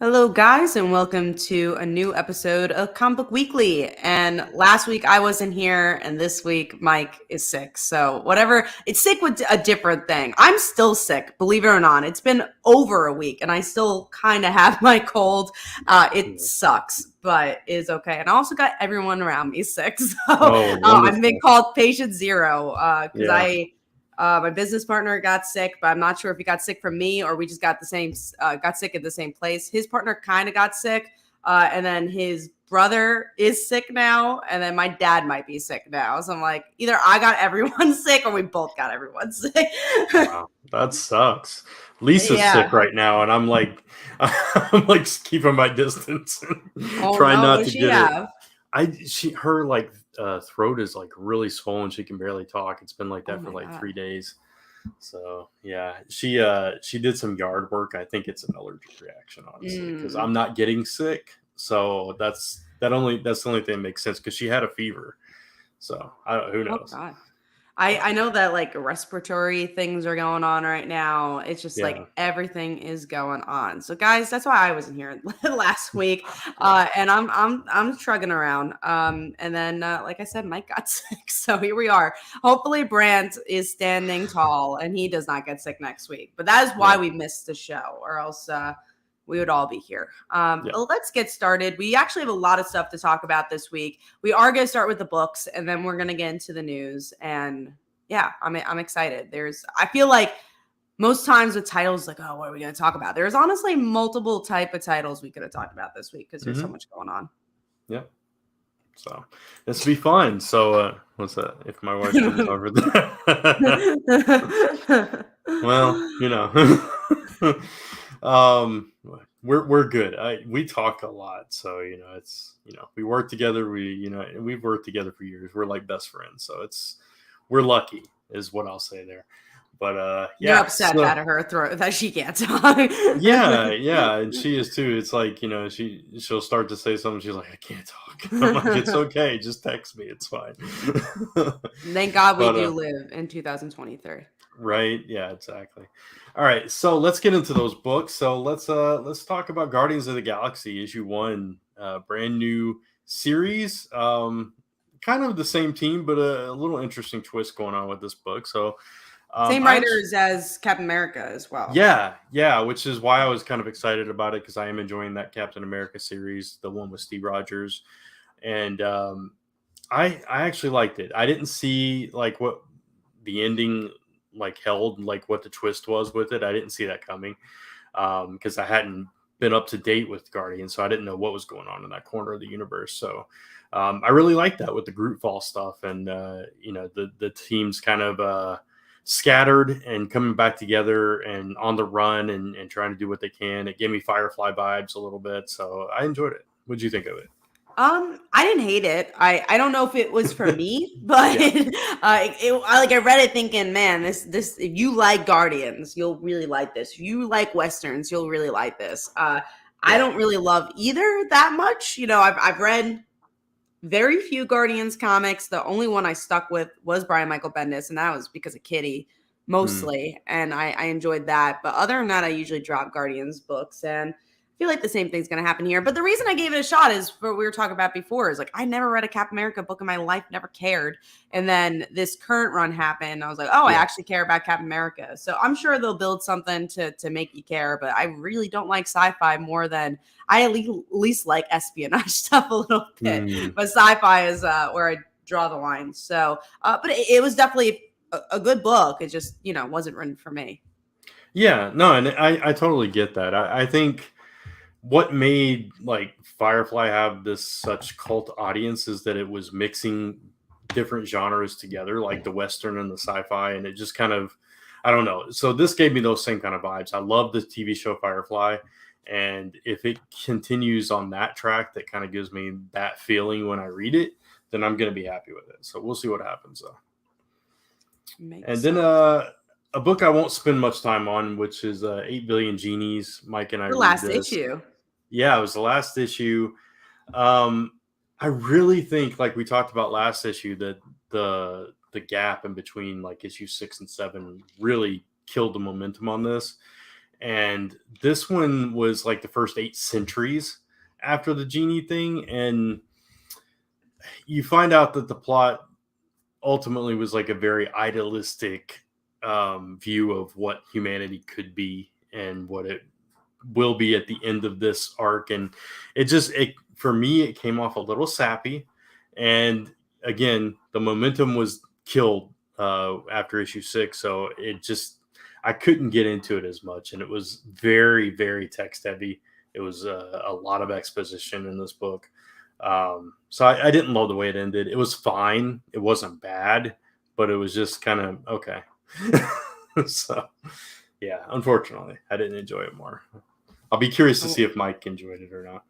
Hello, guys, and welcome to a new episode of Comic Book Weekly. And last week I wasn't here, and this week Mike is sick. So, whatever, it's sick with a different thing. I'm still sick, believe it or not. It's been over a week, and I still kind of have my cold. It sucks, but it's okay. And I also got everyone around me sick. So, Oh, I've been wonderful. called patient zero because Yeah. my business partner got sick, but I'm not sure if he got sick from me or we just got got sick at the same place. His partner kind of got sick, and then his brother is sick now, and then my dad might be sick now. So I'm like, either I got everyone sick or we both got everyone sick. Wow. That sucks. Lisa's sick Yeah. right now, and I'm like, I'm like just keeping my distance and Oh trying no, not what to does she get it. have? Her like throat is like really swollen. She can barely talk. It's been like Oh that for my like god. 3 days. So yeah, she did some yard work. I think it's an allergic reaction, honestly, because Mm. I'm not getting sick. So that's the only thing that makes sense because she had a fever. So who Oh knows? god. I know that like respiratory things are going on right now. It's just Yeah, like everything is going on. So guys, that's why I wasn't here last week. yeah. And I'm shrugging around. And then like I said, Mike got sick. So here we are. Hopefully Brant is standing tall and he does not get sick next week. But that is why Yeah. we missed the show, or else we would all be here. Yeah. But let's get started. We actually have a lot of stuff to talk about this week. We are going to start with the books, and then we're going to get into the news. And yeah, I'm excited. I feel like most times with titles, like, oh, what are we going to talk about? There's honestly multiple type of titles we could have talked about this week because there's so Hmm. much going on. Yeah. So this will be fun. So what's that? If my wife comes over there. Well, um we're good. We talk a lot, so it's we work together. We've worked together for years. We're like best friends, so we're lucky is what I'll say there. But You're yeah, upset so that her throat that she can't talk. yeah, and she is too. It's like she'll start to say something. She's like, I can't talk. I'm like, it's okay. Just text me. It's fine. Thank God we But do live in 2023. right, yeah, exactly. All right, so let's get into those books. So let's talk about Guardians of the Galaxy issue 1, brand new series. Kind of the same team, but a little interesting twist going on with this book. So Same I actually, writers as Captain America as well. yeah, which is why I was kind of excited about it because I am enjoying that Captain America series, the one with Steve Rogers, and I actually liked it. I didn't see like what the ending like held, like what the twist was with it. I didn't see that coming because I hadn't been up to date with Guardian, so I didn't know what was going on in that corner of the universe. So I really liked that with the Groot Fall stuff, and the teams kind of scattered and coming back together and on the run and trying to do what they can. It gave me Firefly vibes a little bit, so I enjoyed it. What'd you think of it? I didn't hate it. I don't know if it was for me, but Yeah, I read it thinking, man, this if you like Guardians, you'll really like this. If you like westerns, you'll really like this. I yeah. don't really love either that much. I've read very few Guardians comics. The only one I stuck with was Brian Michael Bendis, and that was because of Kitty Hmm. mostly, and I enjoyed that. But other than that, I usually drop Guardians books, and I feel like the same thing's going to happen here. But the reason I gave it a shot is what we were talking about before. Is like I never read a Captain America book in my life, never cared, and then this current run happened. I was like, oh, I Yeah. actually care about Captain America. So I'm sure they'll build something to make you care. But I really don't like sci-fi more than I at least like espionage stuff a little bit, Hmm. but sci-fi is where I draw the line. So, but it was definitely a good book. It just wasn't written for me. Yeah, no, and I totally get that. I think what made like Firefly have this such cult audience is that it was mixing different genres together, like the Western and the sci-fi, and it just kind of, I don't know. So this gave me those same kind of vibes. I love the TV show Firefly, and if it continues on that track, that kind of gives me that feeling when I read it, then I'm gonna be happy with it. So we'll see what happens though. Makes And then sense. a book I won't spend much time on, which is 8 Billion Genies. Mike and I The read last this. issue. Yeah, it was the last issue. Um, I really think, like we talked about last issue, that the gap in between like issue 6 and 7 really killed the momentum on this. And this one was like the first 8 centuries after the genie thing. And you find out that the plot ultimately was like a very idealistic view of what humanity could be and what it will be at the end of this arc. And it for me, it came off a little sappy. And again, the momentum was killed after issue 6. So I couldn't get into it as much. And it was very, very text heavy. It was a lot of exposition in this book. So I didn't love the way it ended. It was fine. It wasn't bad, but it was just kind of okay. So yeah, unfortunately, I didn't enjoy it more. I'll be curious to see if Mike enjoyed it or not.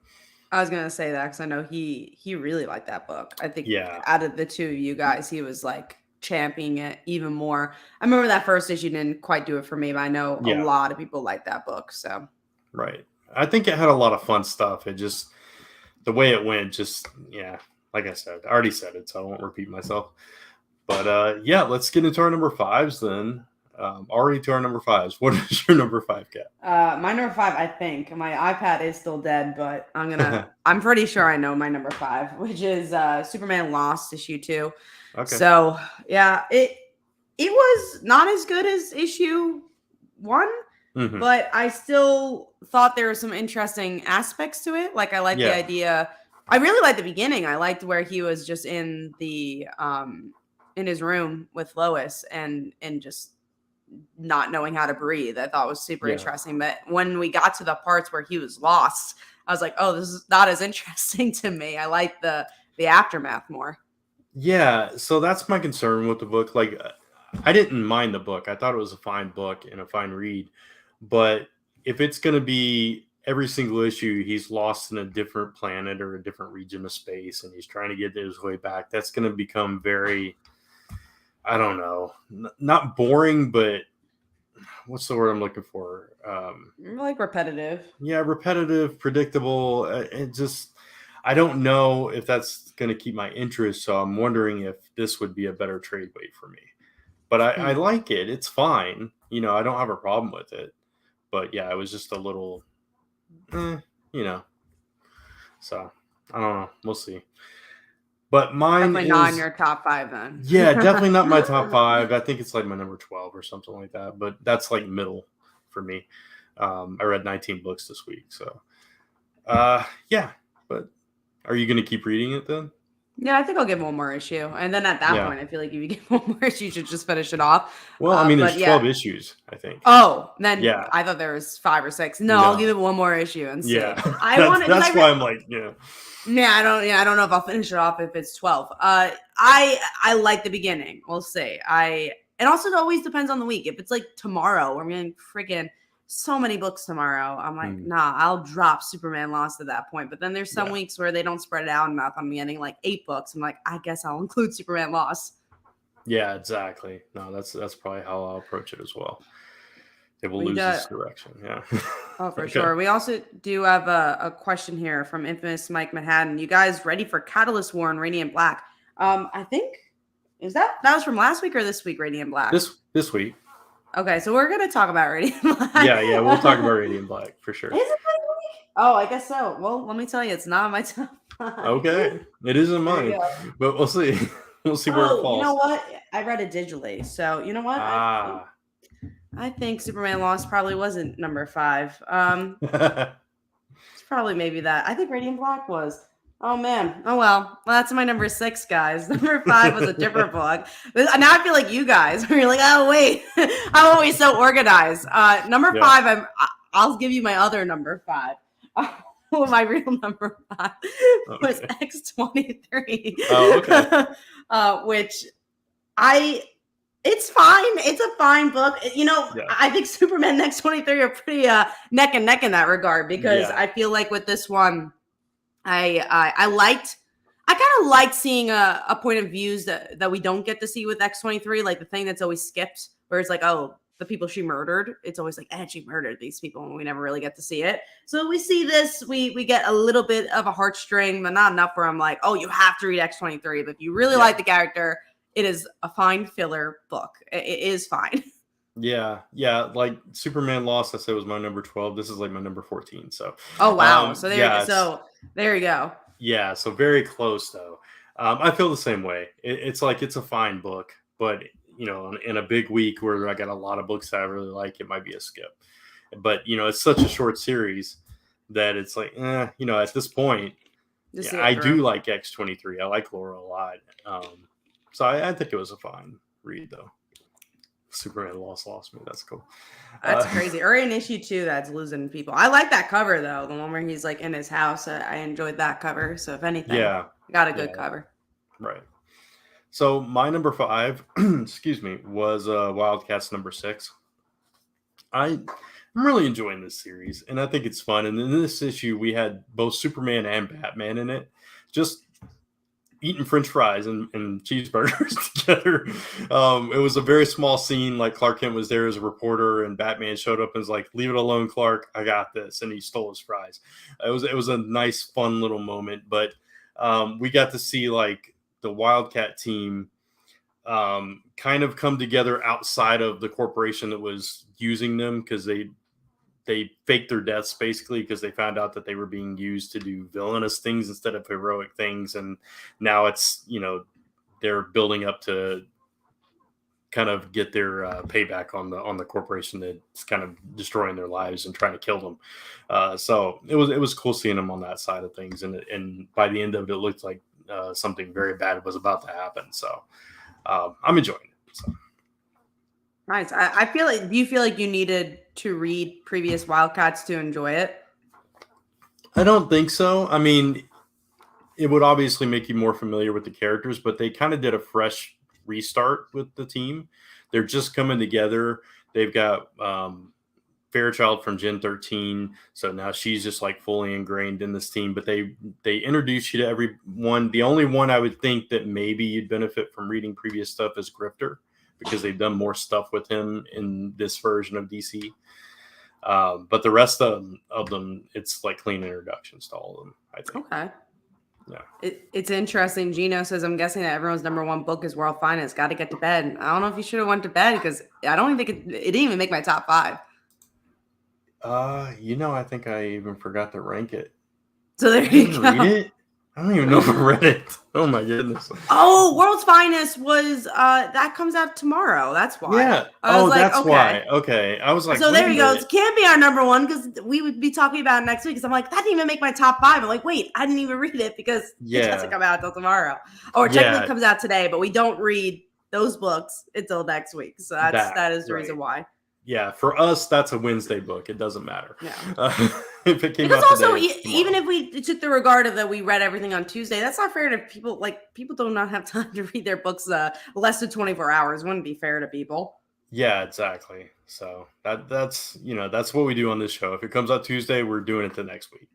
I was gonna say that because I know he really liked that book. I think Yeah. out of the two of you guys, he was like championing it even more. I remember that first issue didn't quite do it for me, but I know a lot of people like that book. So right, I think it had a lot of fun stuff. It just the way it went, like I said, I already said it, so I won't repeat myself. But yeah, let's get into our number 5s then. Already to our number 5s. What is your number 5, Kat? My number 5, I think my iPad is still dead, but I'm pretty sure I know my number 5, which is Superman Lost issue 2. Okay. So yeah, it was not as good as issue 1, but I still thought there were some interesting aspects to it. Like I liked the idea. I really liked the beginning. I liked where he was just in the in his room with Lois and just not knowing how to breathe. I thought was super interesting. But when we got to the parts where he was lost, I was like, oh, this is not as interesting to me. I like the aftermath more. Yeah, so that's my concern with the book. Like, I didn't mind the book. I thought it was a fine book and a fine read. But if it's going to be every single issue, he's lost in a different planet or a different region of space, and he's trying to get his way back, that's going to become very, I don't know, not boring, but what's the word I'm looking for? Like repetitive. Yeah, repetitive, predictable. I don't know if that's going to keep my interest. So I'm wondering if this would be a better trade bait for me. But I like it. It's fine. I don't have a problem with it. But yeah, it was just a little, So I don't know. We'll see. But mine definitely not in your top 5 then. Yeah, definitely not my top 5. I think it's like my number 12 or something like that. But that's like middle for me. I read 19 books this week. So yeah. But are you going to keep reading it then? Yeah, I think I'll give one more issue. And then at that point, I feel like if you give one more issue, you should just finish it off. Well, I mean, there's 12 issues, I think. Oh, then I thought there was 5 or 6. No, I'll give it one more issue and see. Yeah, that's why I'm like, Yeah, I don't know if I'll finish it off if it's 12. I like the beginning. We'll see. It also always depends on the week. If it's like tomorrow, we're getting freaking so many books tomorrow. I'm like, nah, I'll drop Superman Lost at that point. But then there's some weeks where they don't spread it out enough. I'm getting like 8 books. I'm like, I guess I'll include Superman Lost. Yeah, exactly. No, that's probably how I'll approach it as well. It will lose its direction. Yeah. Oh, for sure. We also do have a question here from Infamous Mike Manhattan. You guys ready for Catalyst War and Radiant Black? I think that was from last week or this week, Radiant Black? This week. Okay, so we're gonna talk about Radiant Black. Yeah, we'll talk about Radiant Black for sure. Is it my week? Oh, I guess so. Well, let me tell you, it's not my top 5. Okay, it isn't mine, but we'll see. We'll see where it falls. You know what? I read it digitally, so you know what? I think Superman Lost probably wasn't number 5. It's probably maybe that. I think Radiant Black was. Oh man. Oh well. Well, that's my number 6, guys. Number 5 was a different book. Now I feel like you guys where you're like, oh wait, I'm always so organized. Number 5, I'll give you my other number 5. My real number 5 was X-23. Oh, okay. Which it's fine. It's a fine book. I think Superman and X-23 are pretty neck and neck in that regard because I feel like with this one, I kind of liked seeing a point of views that we don't get to see with X-23, like the thing that's always skipped, where it's like, oh, the people she murdered. It's always like, she murdered these people, and we never really get to see it. So we see this, we get a little bit of a heartstring, but not enough where I'm like, oh, you have to read X-23. But if you really like the character, it is a fine filler book. It is fine. Yeah, yeah. Like Superman Lost, I said was my number 12. This is like my number 14. So, Oh wow. yeah, There you go. yeah. So very close though. I feel the same way. It's like it's a fine book, but in a big week where I got a lot of books that I really like, it might be a skip. But it's such a short series that it's like, at this point, Just yeah, see it I do through. like X-23. I like Laura a lot. So I think it was a fine read though. Superman lost me. That's cool. That's crazy. Or in issue 2, that's losing people. I like that cover though, the one where he's like in his house. I enjoyed that cover. So if anything, Yeah, got a good yeah, cover. right. So my number 5, excuse me, was Wildcats number 6. I'm really enjoying this series, and I think it's fun. And in this issue, we had both Superman and Batman in it, just eating French fries and cheeseburgers together. It was a very small scene. Like Clark Kent was there as a reporter, and Batman showed up and was like, "Leave it alone, Clark. I got this," and he stole his fries. It was a nice, fun little moment. But we got to see like the Wildcat team kind of come together outside of the corporation that was using them, because they faked their deaths basically because they found out that they were being used to do villainous things instead of heroic things. And now it's, they're building up to kind of get their payback on the corporation that's kind of destroying their lives and trying to kill them. So it was cool seeing them on that side of things. And by the end of it, it looked like something very bad was about to happen. So I'm enjoying it. So. Nice. I feel like, do you feel like you needed to read previous Wildcats to enjoy it? I don't think so. I mean, it would obviously make you more familiar with the characters, but they kind of did a fresh restart with the team. They're just coming together. They've got Fairchild from Gen 13, so now she's just like fully ingrained in this team. But they introduce you to everyone. The only one I would think that maybe you'd benefit from reading previous stuff is Grifter, because they've done more stuff with him in this version of DC. But the rest of them, it's like clean introductions to all of them, I think. Okay. Yeah. It's interesting. Gino says, I'm guessing that everyone's number 1 book is World Finest. Got to get to bed. I don't know if you should have went to bed, because I don't even think it didn't even make my top 5. I think I even forgot to rank it. So there you go. Read it? I don't even know if I read it. Oh my goodness. Oh, World's Finest was that comes out tomorrow. That's why. Yeah. That's why. Okay. I was like, so there you go. It can't be our number 1, because we would be talking about it next week. Because I'm like, that didn't even make my top 5. I'm like, wait, I didn't even read it because it doesn't come out until tomorrow. Or technically comes out today, but we don't read those books until next week. So that is the reason why. Yeah, for us, that's a Wednesday book. It doesn't matter. Yeah. If it came because out also, today, even if we took the regard of that we read everything on Tuesday, that's not fair to people. Like, people do not have time to read their books less than 24 hours. Wouldn't be fair to people. Yeah, exactly. So that's what we do on this show. If it comes out Tuesday, we're doing it the next week,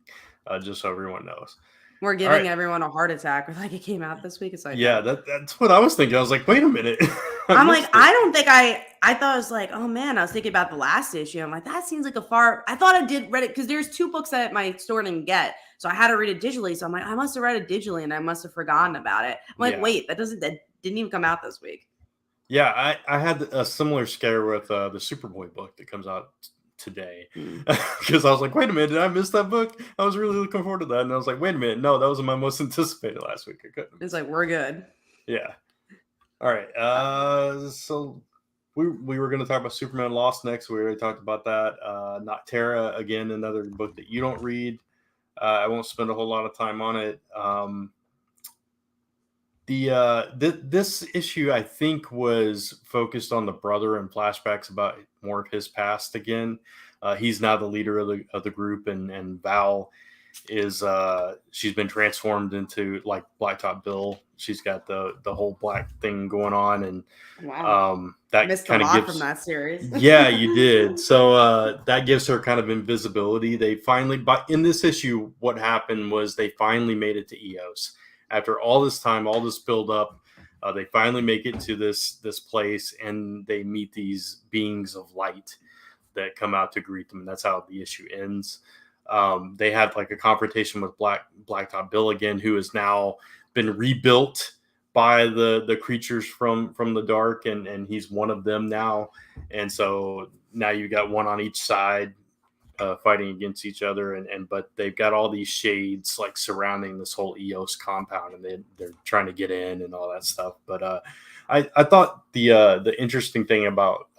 just so everyone knows. We're giving everyone a heart attack. We're like, it came out this week. It's like, yeah, that's what I was thinking. I was like, wait a minute. I'm like, I don't think I thought it was like, oh man, I was thinking about the last issue. I'm like, that seems like I thought I did read it, because there's 2 books that my store didn't get. So I had to read it digitally. So I'm like, I must have read it digitally and I must have forgotten about it. I'm like, wait, that didn't even come out this week. Yeah, I had a similar scare with the Superboy book that comes out today, because I was like, wait a minute, did I miss that book? I was really looking forward to that, and I was like, wait a minute, no, that was my most anticipated last week. It's like, we're good. Yeah. All right. So we were going to talk about Superman Lost next. We already talked about that. Noctera, again, another book that you don't read. I won't spend a whole lot of time on it. This issue, I think, was focused on the brother and flashbacks about more of his past again. He's now the leader of the group, and Val is she's been transformed into like Blacktop Bill. She's got the whole black thing going on, and that missed kind a of lot gives from that series. Yeah, you did. So that gives her kind of invisibility. They finally, but in this issue, what happened was they finally made it to EOS. After all this time, all this build up, they finally make it to this place, and they meet these beings of light that come out to greet them. And that's how the issue ends. They had like a confrontation with Blacktop Bill again, who has now been rebuilt by the creatures from the dark, and he's one of them now. And so now you got one on each side fighting against each other, and but they've got all these shades like surrounding this whole EOS compound, and they're trying to get in and all that stuff. But I thought the interesting thing about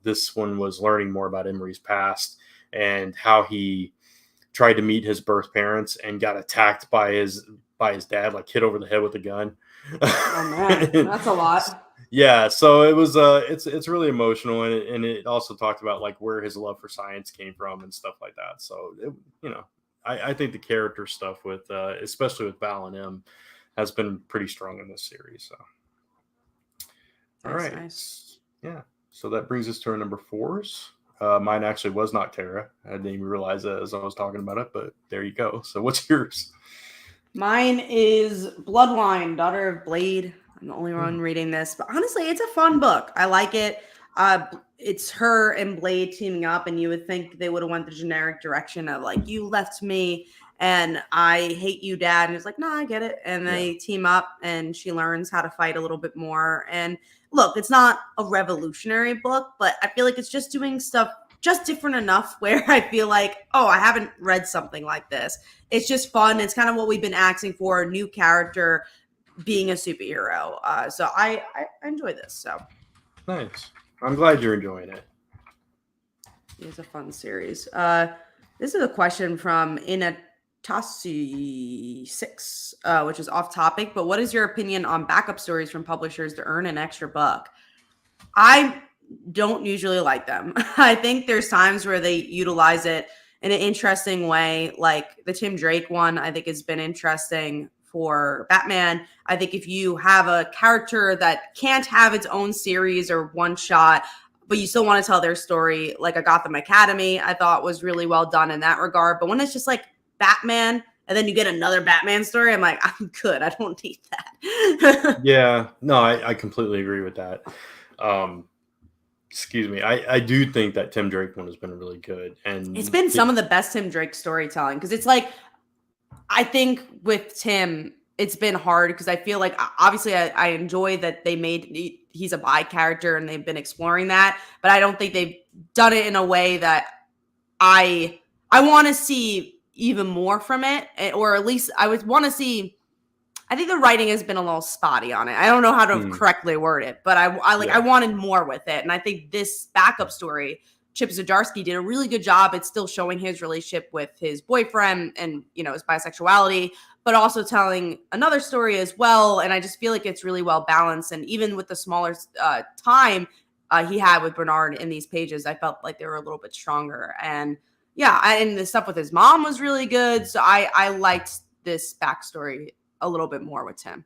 this one was learning more about Emery's past and how he tried to meet his birth parents and got attacked by his dad, like hit over the head with a gun. Oh man, that's a lot. Yeah, so it was it's really emotional, and it also talked about like where his love for science came from and stuff like that. So I think the character stuff with especially with Val and M has been pretty strong in this series. So all right, nice. Yeah, so that brings us to our number 4s. Mine actually was Noctera. I didn't even realize that as I was talking about it, but there you go. So what's yours? Mine is Bloodline, Daughter of Blade. I'm the only one reading this, but honestly, it's a fun book. I like it. It's her and Blade teaming up, and you would think they would have went the generic direction of like, you left me and I hate you, Dad. And it's like, no, I get it. And they team up, and she learns how to fight a little bit more. And look, it's not a revolutionary book, but I feel like it's just doing stuff just different enough where I feel like, oh, I haven't read something like this. It's just fun. It's kind of what we've been asking for, a new character being a superhero. So I enjoy this. So nice. I'm glad you're enjoying it. It's a fun series. This is a question from Inatasi6, which is off topic, but what is your opinion on backup stories from publishers to earn an extra buck? I don't usually like them. I think there's times where they utilize it in an interesting way, like the Tim Drake one, I think has been interesting for Batman. I think if you have a character that can't have its own series or one shot, but you still want to tell their story, like a Gotham Academy, I thought was really well done in that regard. But when it's just like Batman and then you get another Batman story, I'm like, I'm good. I don't need that. Yeah, no, I completely agree with that. Excuse me. I do think that Tim Drake one has been really good. And it's been some of the best Tim Drake storytelling, because it's like, I think with Tim, it's been hard because I feel like obviously I enjoy that he's a bi character and they've been exploring that, but I don't think they've done it in a way that I want to see even more from it, or at least I would want to see. I think the writing has been a little spotty on it. I don't know how to correctly word it, but I wanted more with it, and I think this backup story, Chip Zdarsky did a really good job. It's still showing his relationship with his boyfriend and, his bisexuality, but also telling another story as well. And I just feel like it's really well balanced. And even with the smaller time he had with Bernard in these pages, I felt like they were a little bit stronger. And and the stuff with his mom was really good. So I liked this backstory a little bit more with Tim.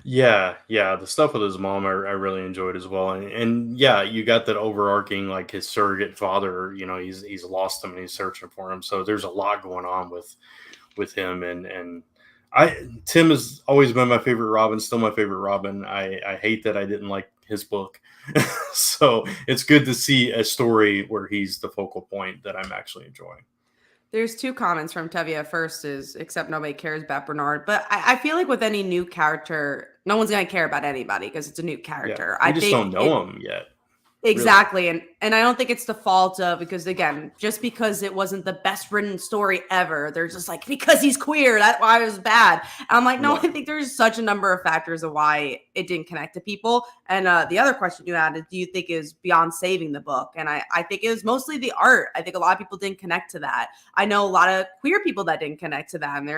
Yeah, the stuff with his mom I really enjoyed as well, and you got that overarching, like his surrogate father, he's lost him and he's searching for him. So there's a lot going on with him, and Tim has always been my favorite Robin, still my favorite Robin. I hate that I didn't like his book, so it's good to see a story where he's the focal point that I'm actually enjoying. There's 2 comments from Tevia. First is, except nobody cares about Bernard. But I feel like with any new character, no one's going to care about anybody because it's a new character. I just don't know him yet. Exactly. Really. And I don't think it's the fault of, because again, just because it wasn't the best written story ever, they're just like, because he's queer, that's why it was bad. And I'm like, no, I think there's such a number of factors of why it didn't connect to people. And the other question you had is, do you think is beyond saving the book? And I think it was mostly the art. I think a lot of people didn't connect to that. I know a lot of queer people that didn't connect to that, and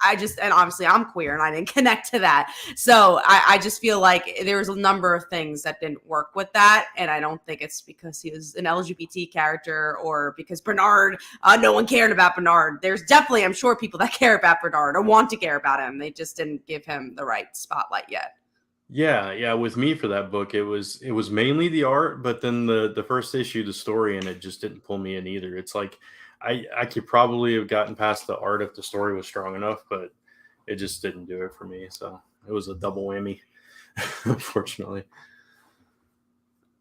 and obviously I'm queer and I didn't connect to that. So I just feel like there was a number of things that didn't work with that. And I don't think it's because he was an LGBT character or because Bernard, no one cared about Bernard. There's definitely, I'm sure, people that care about Bernard or want to care about him. They just didn't give him the right spotlight yet. Yeah. With me for that book, it was mainly the art, but then the first issue, the story, and it just didn't pull me in either. It's like, I could probably have gotten past the art if the story was strong enough, but it just didn't do it for me. So it was a double whammy, unfortunately.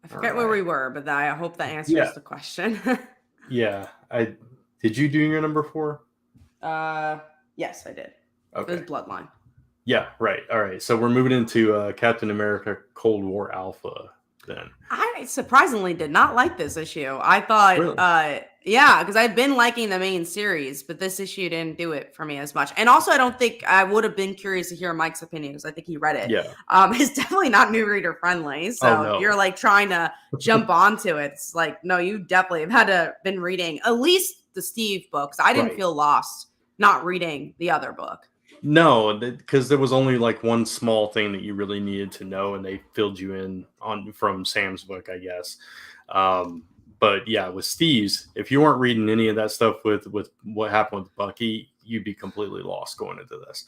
I forget where we were, but I hope that answers the question. Did you do your number 4? Yes, I did. Okay. It was Bloodline. Yeah, right. All right. So we're moving into Captain America Cold War Alpha then. I surprisingly did not like this issue. I thought, Really? yeah, because I've been liking the main series, but this issue didn't do it for me as much. And also, I don't think I would have been curious to hear Mike's opinion because I think he read it. Yeah. It's definitely not new reader friendly. Oh So if no. you're like trying to jump onto it, it's like, no, you definitely have had to been reading at least the Steve books. I didn't Right. feel lost not reading the other book. No, because there was only like one small thing that you really needed to know, and they filled you in on from Sam's book, I guess. But yeah, with Steve's, if you weren't reading any of that stuff with what happened with Bucky, you'd be completely lost going into this.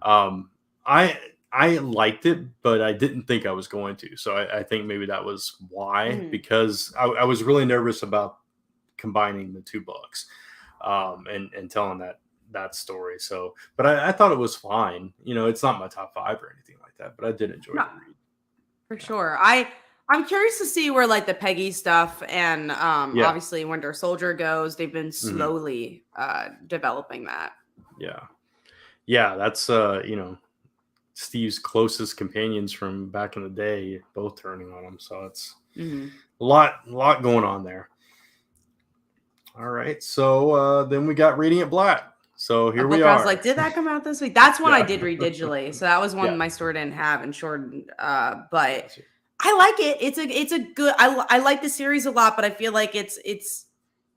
I liked it, but I didn't think I was going to. So I think maybe that was why, because I was really nervous about combining the two books and telling that story. So, but I thought it was fine. You know, it's not my top 5 or anything like that, but I did enjoy the read. For sure. I'm curious to see where like the Peggy stuff and obviously Winter Soldier goes. They've been slowly developing that. Yeah. Yeah, that's you know, Steve's closest companions from back in the day both turning on him. So it's a lot going on there. All right. So then we got Radiant Black. So here we are. I was like, did that come out this week? That's one I did read digitally. So that was one my store didn't have and shortened. But I like it. It's a good. I like the series a lot, but I feel like it's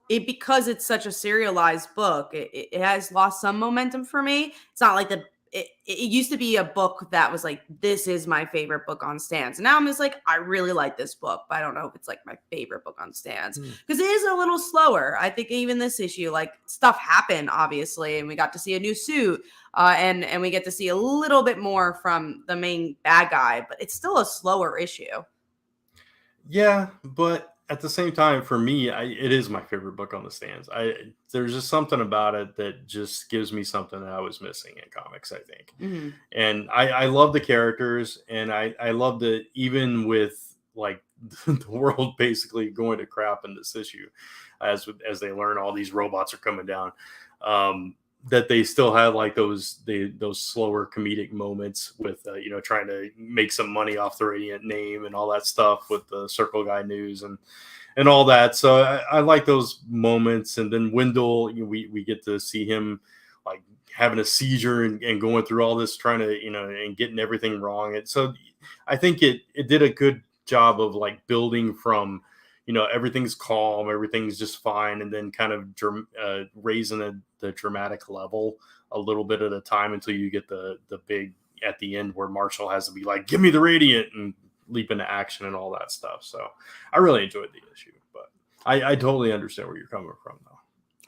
because it's such a serialized book. It has lost some momentum for me. It's not like it used to be a book that was like, this is my favorite book on stands. And now I'm just like, I really like this book, but I don't know if it's like my favorite book on stands because it is a little slower. I think even this issue, like stuff happened obviously, and we got to see a new suit and we get to see a little bit more from the main bad guy, but it's still a slower issue. Yeah, but at the same time, for me, it is my favorite book on the stands. There's just something about it that just gives me something that I was missing in comics, I think. And I love the characters, and I love that even with like the world basically going to crap in this issue, as they learn all these robots are coming down, that they still have like those slower comedic moments with you know, trying to make some money off the Radiant name and all that stuff with the Circle Guy news and all that. So I like those moments. And then Wendell, you know, we get to see him like having a seizure and going through all this, trying to, you know, and getting everything wrong. And so I think it did a good job of like building from, you know, everything's calm, everything's just fine, and then kind of raising the dramatic level a little bit at a time until you get the big at the end where Marshall has to be like, give me the Radiant, and leap into action and all that stuff. So I really enjoyed the issue, but I totally understand where you're coming from though.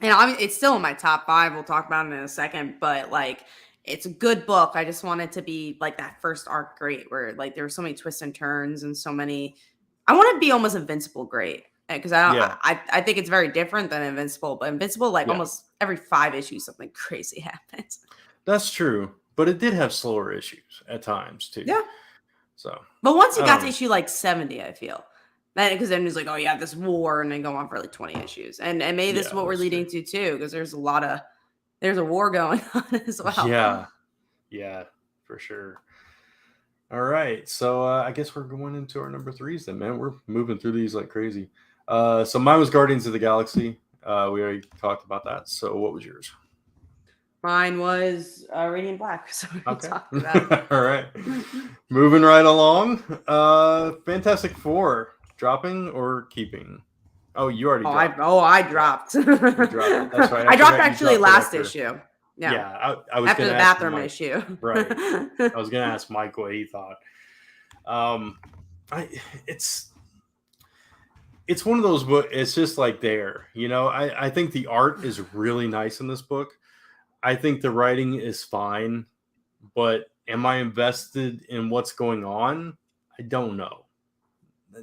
And it's still in my top 5. We'll talk about it in a second, but like, it's a good book. I just want it to be like that first arc great where like there were so many twists and turns and so many. I want to be almost Invincible great because I think it's very different than Invincible, but Invincible, like almost every 5 issues, something crazy happens. That's true, but it did have slower issues at times too. Yeah. So, but once you got to issue like 70, I feel that because then it's like, oh yeah, this war, and then go on for like 20 issues, and maybe this is what we're leading to too, because there's a war going on as well. Yeah, for sure. All right, so I guess we're going into our number 3s then, man. We're moving through these like crazy. So mine was Guardians of the Galaxy. We already talked about that. So what was yours? Mine was Radiant Black. So we talked about it. All right, moving right along. Fantastic Four, dropping or keeping? Oh, you already dropped. I dropped. You dropped it. That's right. I dropped actually last issue. Yeah, I was after the bathroom issue. Right. I was gonna ask Mike what he thought. It's one of those books. It's just like there, you know. I think the art is really nice in this book. I think the writing is fine, but am I invested in what's going on? I don't know.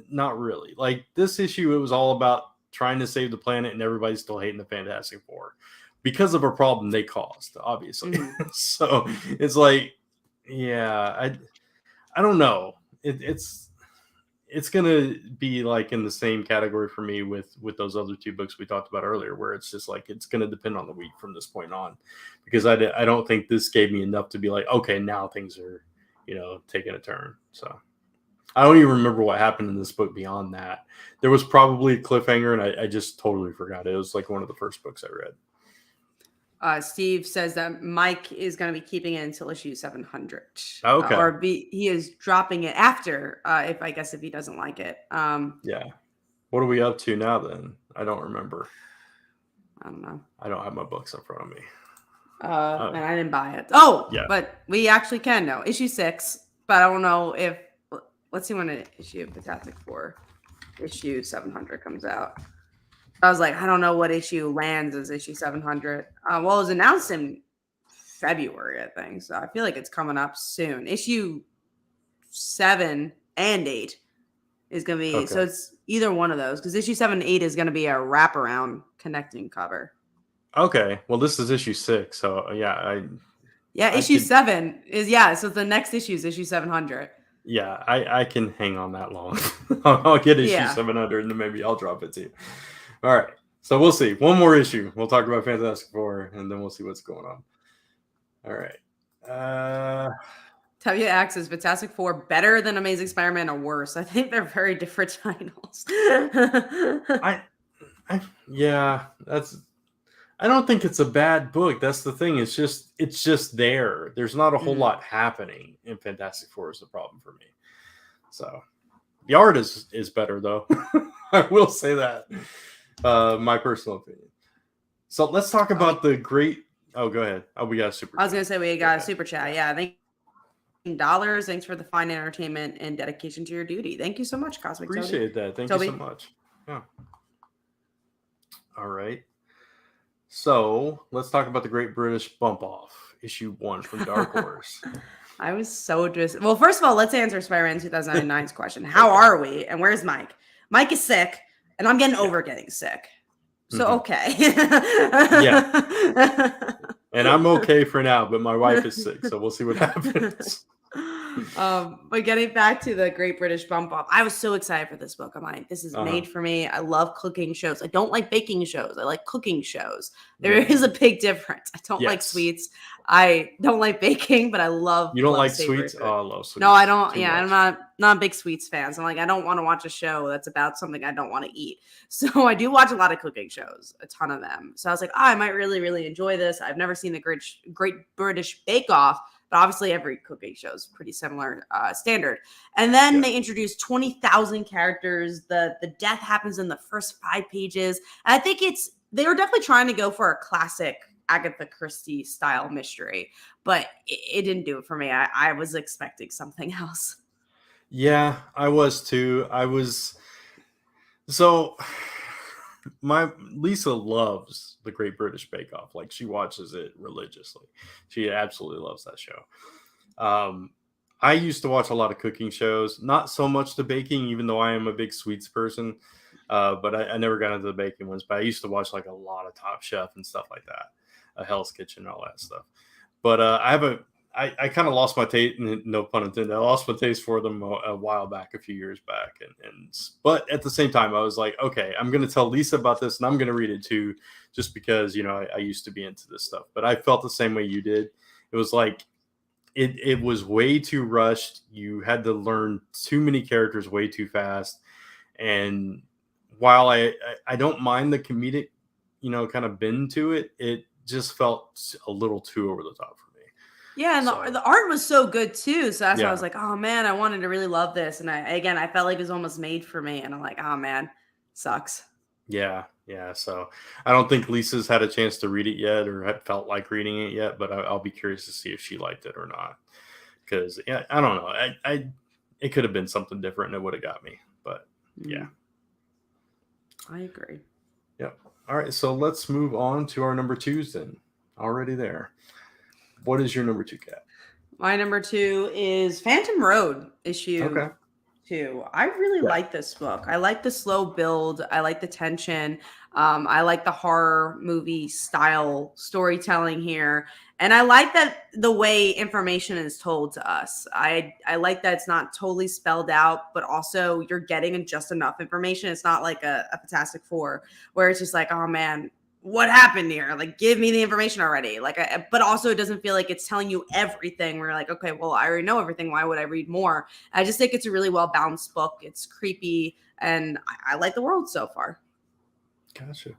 Not really. Like this issue, it was all about trying to save the planet, and everybody's still hating the Fantastic Four because of a problem they caused, obviously. So it's like, yeah, I don't know. It's it's gonna be like in the same category for me with those other two books we talked about earlier, where it's just like it's gonna depend on the week from this point on, because I don't think this gave me enough to be like, okay, now things are, taking a turn. So I don't even remember what happened in this book beyond that. There was probably a cliffhanger, and I just totally forgot. It was like one of the first books I read. Steve says that Mike is going to be keeping it until issue 700. Okay. He is dropping it after, if he doesn't like it. Yeah. What are we up to now then? I don't remember. I don't know. I don't have my books in front of me. And I didn't buy it. Oh, yeah. But we actually can know. Issue 6, but I don't know if, let's see when an issue of Fantastic Four, issue 700 comes out. I was like, I don't know what issue lands as issue 700. Well, it was announced in February, I think. So I feel like it's coming up soon. Issue 7 and 8 is going to be, so it's either one of those, because issue 7 and 8 is going to be a wraparound connecting cover. Okay. Well, this is issue 6. So issue 7 is, so the next issue is issue 700. Yeah, I can hang on that long. I'll get issue 700 and then maybe I'll drop it to you. All right. So we'll see. One more issue. We'll talk about Fantastic Four, and then we'll see what's going on. All right. Tevye Axe is Fantastic Four better than Amazing Spider-Man or worse? I think they're very different titles. I don't think it's a bad book. That's the thing. It's just there. There's not a whole lot happening in Fantastic Four is the problem for me. So the art is better though. I will say that. My personal opinion. So let's talk about the great. Oh, go ahead. Oh, we got a super. I was gonna say we got a super chat. Yeah, $10. Thanks for the fine entertainment and dedication to your duty. Thank you so much, Cosmic. Appreciate that. Thank you so much. Yeah. All right. So let's talk about the Great British Bump Off, issue 1 from Dark Horse. I was so well, first of all, let's answer Spider-Man 2009's question. How are we? And where's Mike? Mike is sick, and I'm getting over getting sick. So, okay. Yeah. And I'm okay for now, but my wife is sick, so we'll see what happens. But getting back to the Great British Bump Off, I was so excited for this book. I'm like, this is made for me. I love cooking shows. I don't like baking shows. I like cooking shows. There is a big difference. I don't like sweets. I don't like baking, but I love. You don't like sweets? Oh, I love sweets. No, I don't. Yeah, I'm not a big sweets fan. So I'm like, I don't want to watch a show that's about something I don't want to eat. So I do watch a lot of cooking shows, a ton of them. So I was like, I might really, really enjoy this. I've never seen the Great British Bake Off. But obviously, every cooking show is pretty similar standard. And then they introduced 20,000 characters. The death happens in the first 5 pages. And I think they were definitely trying to go for a classic Agatha Christie style mystery, but it didn't do it for me. I was expecting something else. Yeah, I was too. So my Lisa loves the Great British Bake Off. Like, she watches it religiously. She absolutely loves that show. I used to watch a lot of cooking shows, not so much the baking, even though I am a big sweets person. But I never got into the baking ones. But I used to watch like a lot of Top Chef and stuff like that, Hell's Kitchen and all that stuff. But I kind of lost my taste, no pun intended. I lost my taste for them a while back, a few years back. But at the same time, I was like, okay, I'm going to tell Lisa about this and I'm going to read it too, just because, I used to be into this stuff. But I felt the same way you did. It was like, it was way too rushed. You had to learn too many characters way too fast. And while I don't mind the comedic, kind of bend to it, it just felt a little too over the top for me. Yeah, and the art was so good too. So that's why I was like, oh man, I wanted to really love this. And I felt like it was almost made for me. And I'm like, oh man, sucks. Yeah. So I don't think Lisa's had a chance to read it yet or had felt like reading it yet, but I'll be curious to see if she liked it or not. Because I don't know. It could have been something different and it would have got me. But yeah. I agree. Yep. All right. So let's move on to our number 2s then. Already there. What is your number 2, Kat? My number 2 is Phantom Road issue too. I really Yeah. like this book. I like the slow build. I like the tension. I like the horror movie style storytelling here. And I like that the way information is told to us. I like that it's not totally spelled out, but also you're getting just enough information. It's not like a Fantastic Four where it's just like, oh man, what happened here? Like, give me the information already. Like, but also it doesn't feel like it's telling you everything. We're like, okay, well, I already know everything. Why would I read more? I just think it's a really well balanced book. It's creepy, and I like the world so far. Gotcha.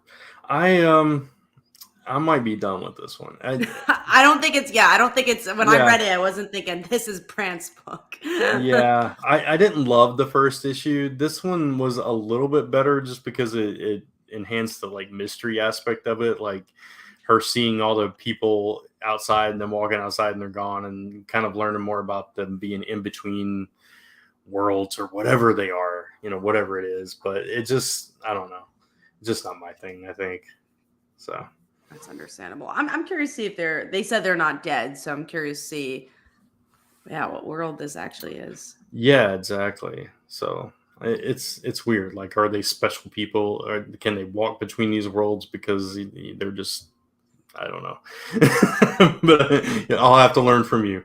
I might be done with this one. I don't think it's. Yeah, I don't think it's. When I Yeah. read it, I wasn't thinking this is Brant's book. Yeah, I didn't love the first issue. This one was a little bit better just because it enhanced the like mystery aspect of it, like her seeing all the people outside and then walking outside and they're gone, and kind of learning more about them being in between worlds or whatever they are, whatever it is. But it just, I don't know, just not my thing, I think. So That's understandable. I'm curious to see if they said they're not dead, so I'm curious to see, yeah, what world this actually is. yeah, exactly. So it's weird. Like, are they special people, or can they walk between these worlds because they're just, I don't know. But yeah, I'll have to learn from you.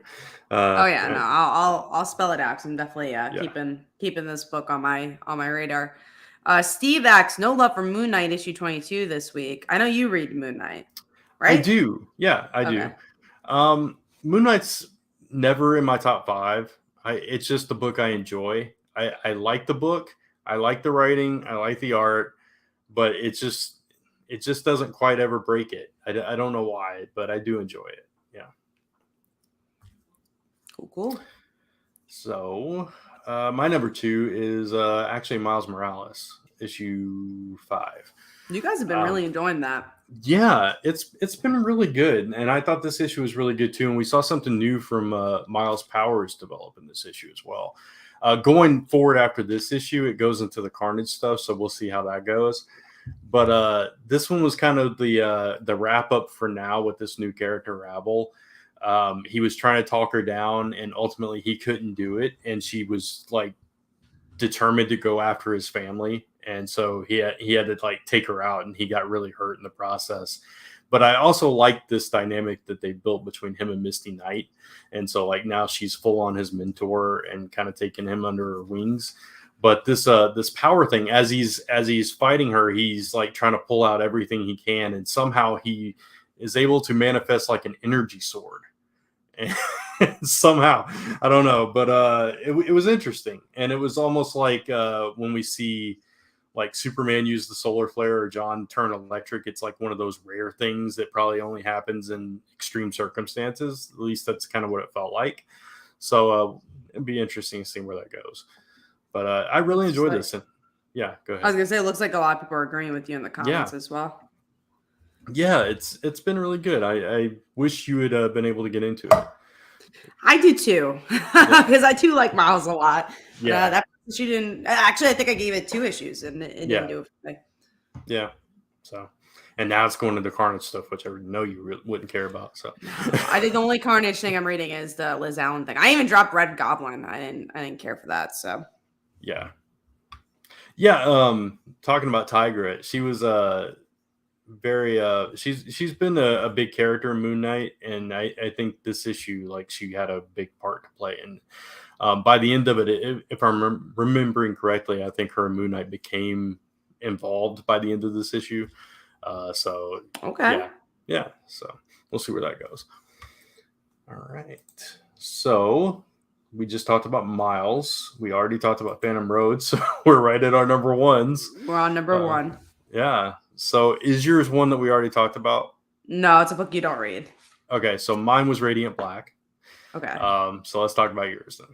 Oh yeah, no, I'll spell it out because I'm definitely keeping this book on my radar. Steve X, no love for Moon Knight issue 22 this week. I know you read Moon Knight, I right? do. Yeah, I do. Moon Knight's never in my top 5. It's just the book I enjoy. I like the book. I like the writing. I like the art, but it just doesn't quite ever break it. I don't know why, but I do enjoy it. Yeah. Cool. So my number 2 is actually Miles Morales, issue 5. You guys have been really enjoying that. Yeah, it's been really good, and I thought this issue was really good too. And we saw something new from Miles Powers develop in this issue as well. Going forward after this issue, it goes into the Carnage stuff, so we'll see how that goes. But this one was kind of the wrap up for now with this new character, Rabble. He was trying to talk her down, and ultimately he couldn't do it, and she was like determined to go after his family, and so he had to like take her out, and he got really hurt in the process. But I also like this dynamic that they built between him and Misty Knight, and so like now she's full on his mentor and kind of taking him under her wings. But this power thing, as he's fighting her, he's like trying to pull out everything he can, and somehow he is able to manifest like an energy sword. And somehow, I don't know, but it was interesting, and it was almost like when we see like Superman use the solar flare or John turn electric. It's like one of those rare things that probably only happens in extreme circumstances. At least that's kind of what it felt like. So it'd be interesting to see where that goes. But I really enjoyed this. And, yeah, go ahead. I was gonna say, it looks like a lot of people are agreeing with you in the comments as well. Yeah, it's been really good. I wish you had been able to get into it. I do too, because I do like Miles a lot. Yeah, that she didn't. Actually, I think I gave it 2 issues, and it didn't do it. Yeah. So, and now it's going into Carnage stuff, which I know you wouldn't care about. So, I think the only Carnage thing I'm reading is the Liz Allen thing. I even dropped Red Goblin. I didn't care for that. So, yeah. Talking about Tigra, she was very she's been a big character in Moon Knight, and I think this issue, like, she had a big part to play. And by the end of it, if I'm remembering correctly, I think her and Moon Knight became involved by the end of this issue. So okay, yeah. So we'll see where that goes. All right. So we just talked about Miles. We already talked about Phantom Road, so we're right at our number 1s. We're on number 1. Yeah. So is yours one that we already talked about? No, it's a book you don't read. Okay, so mine was Radiant Black. Okay. So let's talk about yours then.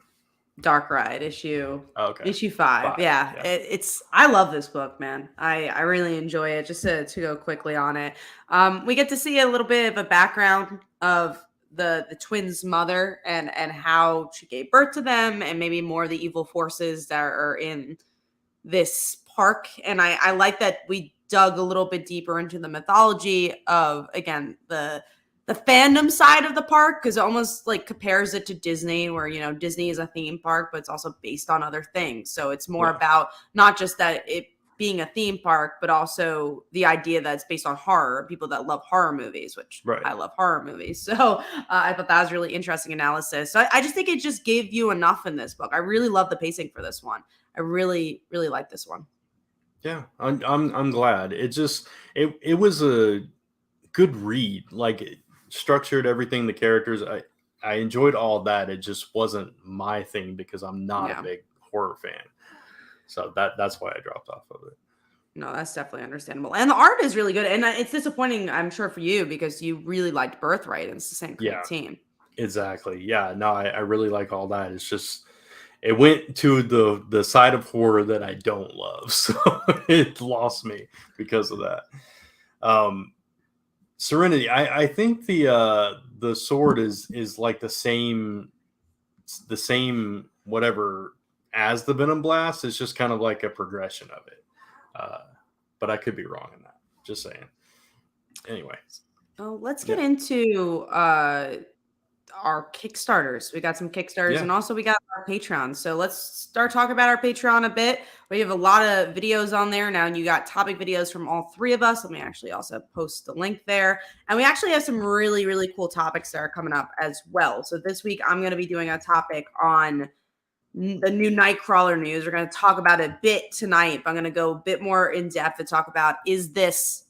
Dark Ride issue 5. Yeah. It's I love this book, man. I really enjoy it. Just to go quickly on it, we get to see a little bit of a background of the twins' mother and how she gave birth to them, and maybe more of the evil forces that are in this park. And I like that we dug a little bit deeper into the mythology of, again, the the fandom side of the park, because it almost like compares it to Disney, where, you know, Disney is a theme park, but it's also based on other things. So it's more about not just that it being a theme park, but also the idea that it's based on horror, people that love horror movies, which I love horror movies. So I thought that was really interesting analysis. So I just think it just gave you enough in this book. I really love the pacing for this one. I really, really like this one. Yeah, I'm glad. It was a good read. Like, it structured everything, the characters. I enjoyed all that. It just wasn't my thing because I'm not a big horror fan. So that's why I dropped off of it. No, that's definitely understandable. And the art is really good. And it's disappointing, I'm sure, for you, because you really liked Birthright, and it's the same team. Exactly. Yeah. No, I really like all that. It's just it went to the side of horror that I don't love. So it lost me because of that. Serenity. I think the sword is like the same whatever as the Venom Blast. It's just kind of like a progression of it. But I could be wrong in that. Just saying. Anyway. Let's get into our Kickstarters. We got some Kickstarters, and also we got our Patreon. So let's start talking about our Patreon a bit. We have a lot of videos on there now, and you got topic videos from all three of us. Let me actually also post the link there. And we actually have some really, really cool topics that are coming up as well. So this week, I'm going to be doing a topic on the new Nightcrawler news. We're going to talk about it a bit tonight, but I'm going to go a bit more in depth and talk about, is this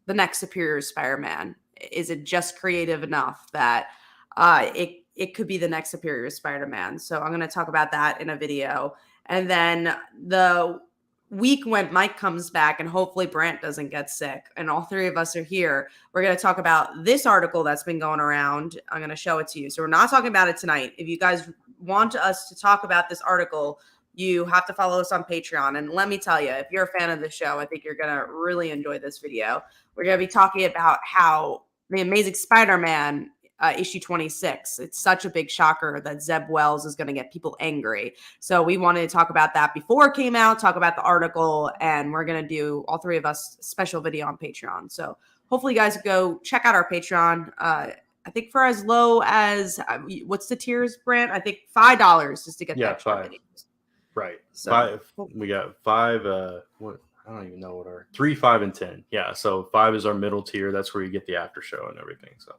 the next Superior Spider-Man? Is it just creative enough that it could be the next Superior Spider-Man? So I'm going to talk about that in a video. And then the week when Mike comes back, and hopefully Brant doesn't get sick, and all three of us are here, we're going to talk about this article that's been going around. I'm going to show it to you. So we're not talking about it tonight. If you guys want us to talk about this article, you have to follow us on Patreon. And let me tell you, if you're a fan of the show, I think you're going to really enjoy this video. We're going to be talking about how the Amazing Spider-Man issue 26. It's such a big shocker that Zeb Wells is going to get people angry. So we wanted to talk about that before it came out, talk about the article, and we're going to do, all three of us, special video on Patreon. So hopefully you guys go check out our Patreon. I think for as low as, what's the tiers, Brant? I think $5 just to get the extra videos. Right. So, 5. We got 5. What? I don't even know what our 3, 5, and 10. Yeah. So 5 is our middle tier. That's where you get the after show and everything. So.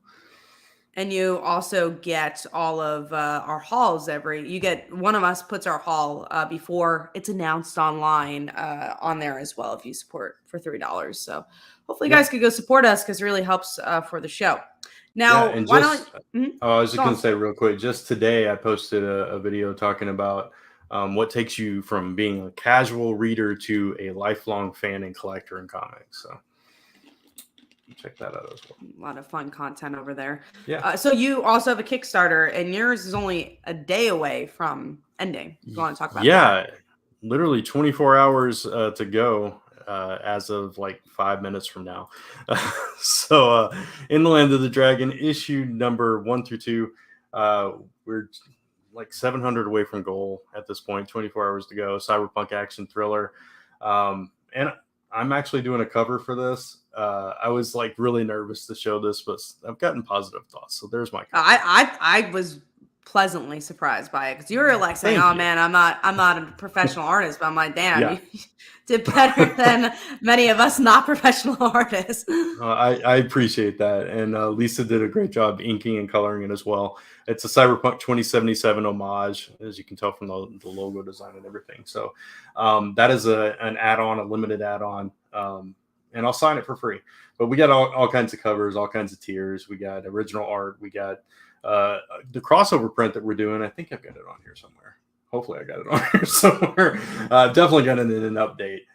And you also get all of our hauls you get, one of us puts our haul before it's announced online on there as well, if you support for $3. So hopefully you guys could go support us, because it really helps for the show. Now, I was just going to say real quick, just today I posted a video talking about what takes you from being a casual reader to a lifelong fan and collector in comics. So check that out as well. A lot of fun content over there. Yeah. So you also have a Kickstarter, and yours is only a day away from ending. You want to talk about that? Yeah, literally 24 hours to go as of like 5 minutes from now. So In the Land of the Dragon, issue number 1 through 2, we're like 700 away from goal at this point. 24 hours to go. Cyberpunk action thriller. And I'm actually doing a cover for this. I was like really nervous to show this, but I've gotten positive thoughts. So there's my cover. I was pleasantly surprised by it, because you were like saying, man, I'm not a professional artist, but I'm like, damn, you did better than many of us not professional artists. I appreciate that. And Lisa did a great job inking and coloring it as well. It's a Cyberpunk 2077 homage, as you can tell from the logo design and everything. So that is an add-on, a limited add-on. And I'll sign it for free. But we got all kinds of covers, all kinds of tiers. We got original art. We got the crossover print that we're doing. I think I've got it on here somewhere. Hopefully I got it on here somewhere. Definitely got it in an update.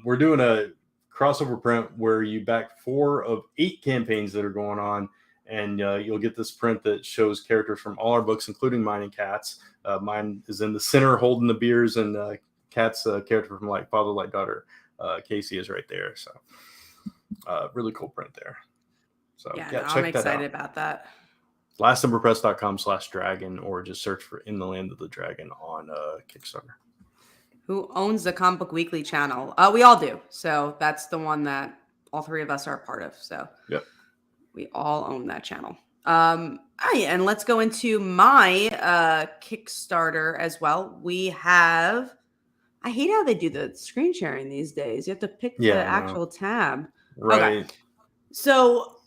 We're doing a crossover print where you back 4 of 8 campaigns that are going on. And you'll get this print that shows characters from all our books, including mine and Kat's. Mine is in the center holding the beers, and Kat's character from Like Father, Like Daughter, Casey, is right there. So really cool print there. So check that out. I'm excited about that. LastNumberPress.com/dragon, or just search for In the Land of the Dragon on Kickstarter. Who owns the Comic Book Weekly channel? We all do. So that's the one that all three of us are a part of. So yep. We all own that channel. And let's go into my Kickstarter as well. We have. I hate how they do the screen sharing these days. You have to pick the Yeah, I know. actual tab. Okay, Right. so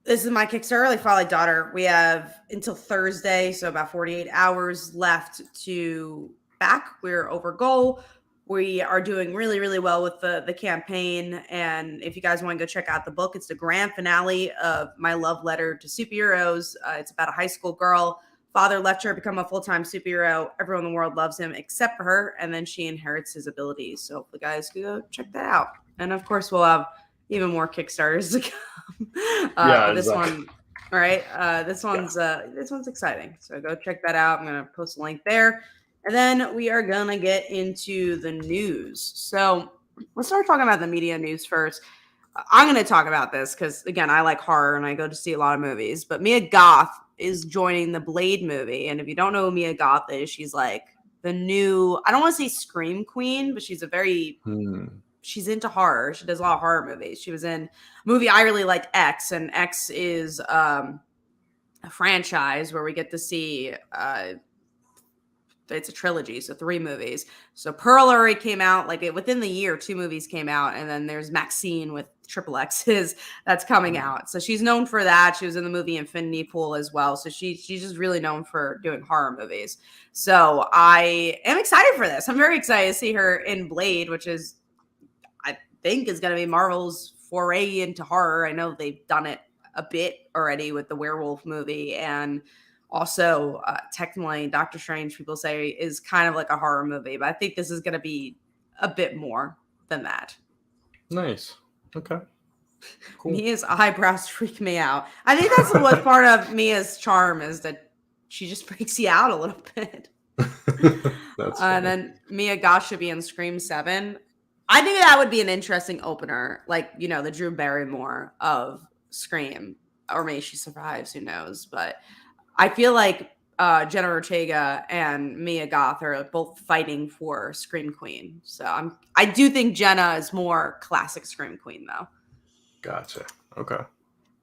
this is my Kickstarter, like Folly Daughter. We have until Thursday, so about 48 hours left to back. We're over goal. We are doing really, really well with the campaign. And if you guys want to go check out the book, it's the grand finale of my love letter to superheroes. It's about a high school girl. Father left her to become a full-time superhero. Everyone in the world loves him except for her. And then she inherits his abilities. So hopefully guys can go check that out. And of course, we'll have even more Kickstarters to come. Yeah, This exactly. one, all right. This one's exciting. So go check that out. I'm gonna post a link there. And then we are going to get into the news. So let's start talking about the media news first. I'm going to talk about this because, again, I like horror and I go to see a lot of movies. But Mia Goth is joining the Blade movie. And if you don't know who Mia Goth is, she's like the new, I don't want to say scream queen, but she's a very, she's into horror. She does a lot of horror movies. She was in a movie I really liked, X. And X is a franchise where we get to see it's a trilogy, so 3 movies. So Pearl already came out, like within the year, 2 movies came out, and then there's Maxine with triple X's that's coming out. So she's known for that. She was in the movie Infinity Pool as well. So she's just really known for doing horror movies. So I am excited for this. I'm very excited to see her in Blade, which is, I think, is going to be Marvel's foray into horror. I know they've done it a bit already with the werewolf movie, and also technically Doctor Strange, people say, is kind of like a horror movie, but I think this is going to be a bit more than that. Nice. Okay. Cool. Mia's eyebrows freak me out. I think that's what part of Mia's charm is, that she just freaks you out a little bit. And then Mia Goth should be in Scream 7. I think that would be an interesting opener, like, you know, the Drew Barrymore of Scream, or maybe she survives, who knows. But I feel like Jenna Ortega and Mia Goth are both fighting for Scream Queen. So I do think Jenna is more classic Scream Queen, though. Gotcha. Okay.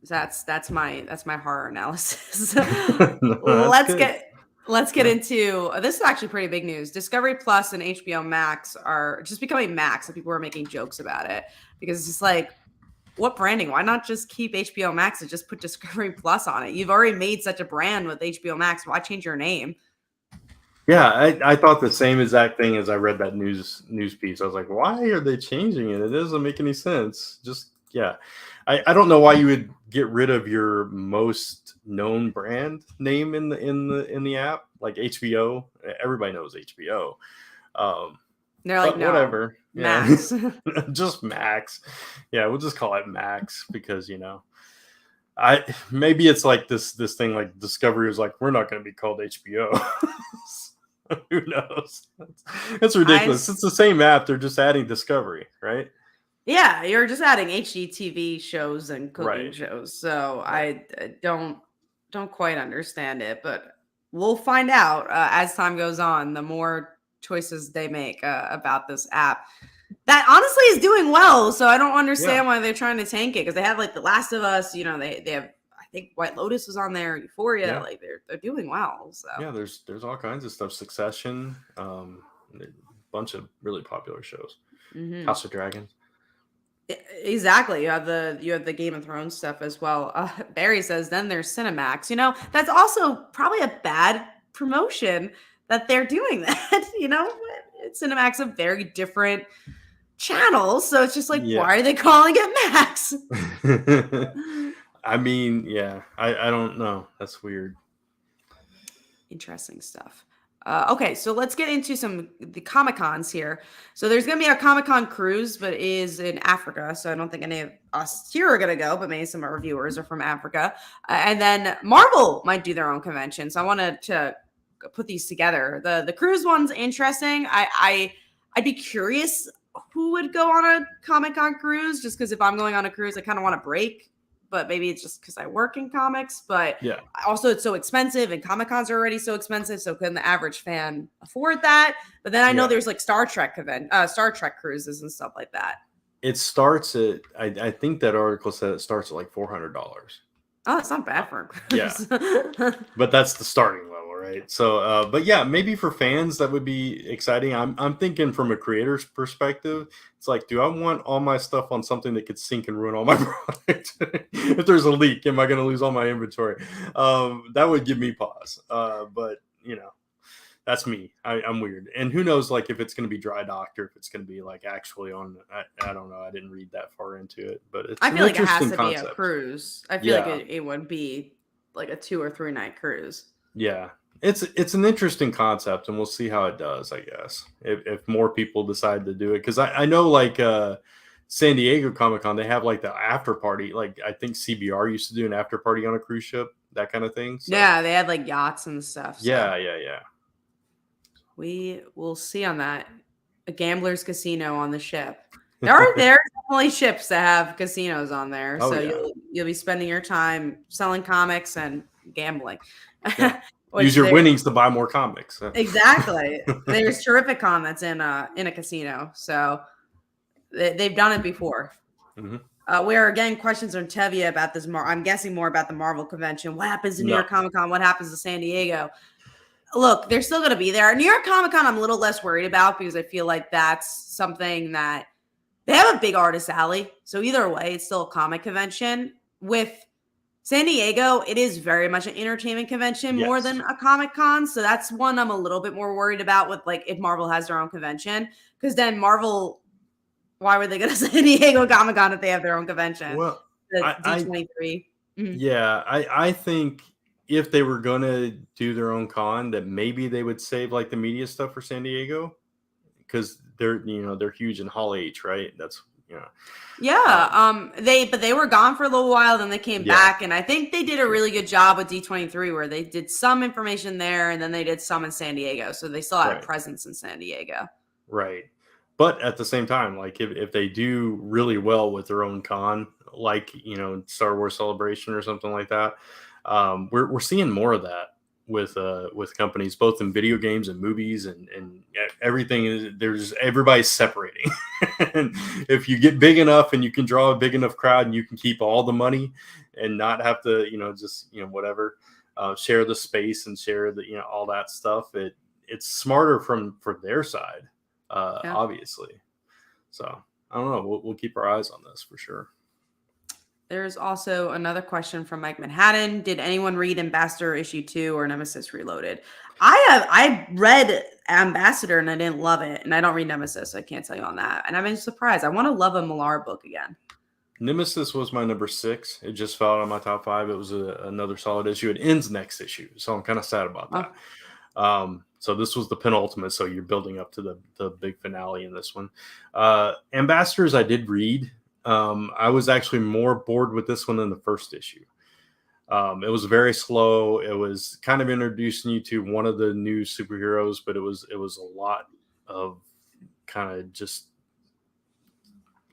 That's my horror analysis. No, Let's get into this. Is actually pretty big news. Discovery Plus and HBO Max are just becoming Max, and people are making jokes about it because it's just like, what branding? Why not just keep HBO Max and just put Discovery Plus on it? You've already made such a brand with HBO Max. Why change your name? Yeah, I thought the same exact thing as I read that news piece. I was like, why are they changing it? It doesn't make any sense. Just, yeah. I don't know why you would get rid of your most known brand name in the app, like HBO. Everybody knows HBO. They're like, no, whatever. Max. Yeah. Just Max. Yeah, we'll just call it Max because, you know, maybe it's like this thing like Discovery is like, we're not going to be called HBO. Who knows? It's ridiculous. It's the same app. They're just adding Discovery, right? Yeah, you're just adding HGTV shows and cooking shows. So I don't quite understand it, but we'll find out as time goes on. The more choices they make about this app, that honestly is doing well. So I don't understand why they're trying to tank it, because they have like The Last of Us. You know, they have, I think White Lotus was on there, Euphoria. Yeah. Like they're doing well. So yeah, there's all kinds of stuff. Succession, a bunch of really popular shows. Mm-hmm. House of Dragons. Exactly. You have the Game of Thrones stuff as well. Barry says then there's Cinemax. You know, that's also probably a bad promotion that they're doing that. You know, Cinemax, a very different channel, so it's just like, why are they calling it Max? I mean, yeah, I don't know. That's weird. Interesting stuff. Okay, so let's get into the Comic-Cons here. So there's going to be a Comic-Con cruise, but it is in Africa. So I don't think any of us here are going to go, but maybe some of our viewers are from Africa. And then Marvel might do their own convention. So I wanted to put these together. The cruise one's interesting. I'd be curious who would go on a Comic-Con cruise, just because if I'm going on a cruise, I kind of want a break. But maybe it's just because I work in comics. But yeah, also it's so expensive, and Comic-Cons are already so expensive. So can the average fan afford that? But then I know there's like Star Trek cruises and stuff like that. It starts at, I think that article said it starts at like $400. Oh, it's not Uh, bad for a yeah, cruise. but that's the starting level, right? So, but yeah, maybe for fans that would be exciting. I'm thinking from a creator's perspective, it's like, do I want all my stuff on something that could sink and ruin all my product? If there's a leak, am I going to lose all my inventory? That would give me pause. But you know, that's me. I'm weird, and who knows, like if it's going to be dry docked or if it's going to be like actually on. I don't know. I didn't read that far into it, but it's I an feel like it has interesting to be a concept. cruise. I feel like Yeah. it would be like a 2 or 3 night cruise. Yeah, it's an interesting concept, and we'll see how it does. I guess if more people decide to do it, because I know like San Diego Comic Con, they have like the after party. Like I think CBR used to do an after party on a cruise ship, that kind of thing. So Yeah, they had like yachts and stuff. So yeah. we will see on that. A gambler's casino on the ship. There's definitely ships that have casinos on there. Oh So yeah, you'll be spending your time selling comics and gambling. yeah. Use Which your there winnings to buy more comics. exactly. There's Terrificon that's in a casino. So they've done it before. Mhm. We are getting questions from Tevia about this. I'm guessing more about the Marvel convention. What happens to New No, York Comic Con? What happens to San Diego? Look, they're still going to be there. New York Comic Con, I'm a little less worried about because I feel like that's something that they have a big artist alley. So either way, it's still a comic convention. With San Diego, it is very much an entertainment convention more yes, than a Comic Con. So that's one I'm a little bit more worried about with like if Marvel has their own convention. Because then Marvel, why were they going to San Diego Comic Con if they have their own convention? well, The I D23. Mhm. yeah, I think if they were gonna do their own con, that maybe they would save like the media stuff for San Diego because they're huge in Hall H, right? That's Yeah, um, they were gone for a little while, then they came yeah, back, and I think they did a really good job with D23 where they did some information there, and then they did some in San Diego, so they still had a right, presence in San Diego. right. But at the same time, like if they do really well with their own con, like Star Wars Celebration or something like that, we're seeing more of that with companies both in video games and movies and everything is there's everybody's separating. And if you get big enough and you can draw a big enough crowd and you can keep all the money and not have to just whatever share the space and share the all that stuff, it's smarter for their side, Yeah. obviously. So I don't know, we'll keep our eyes on this for sure. There's also another question from Mike Manhattan. Did anyone read Ambassador issue 2 or Nemesis Reloaded? I read Ambassador and I didn't love it, and I don't read Nemesis, so I can't tell you on that. And I've been surprised. I want to love a Millar book again. Nemesis was my number 6. It just fell out of my top 5. It was another solid issue. It ends next issue, so I'm kind of sad about that. So this was the penultimate, so you're building up to the big finale in this one. Ambassadors I did read. I was actually more bored with this one than the first issue. It was very slow. It was kind of introducing you to one of the new superheroes, but it was a lot of kind of just,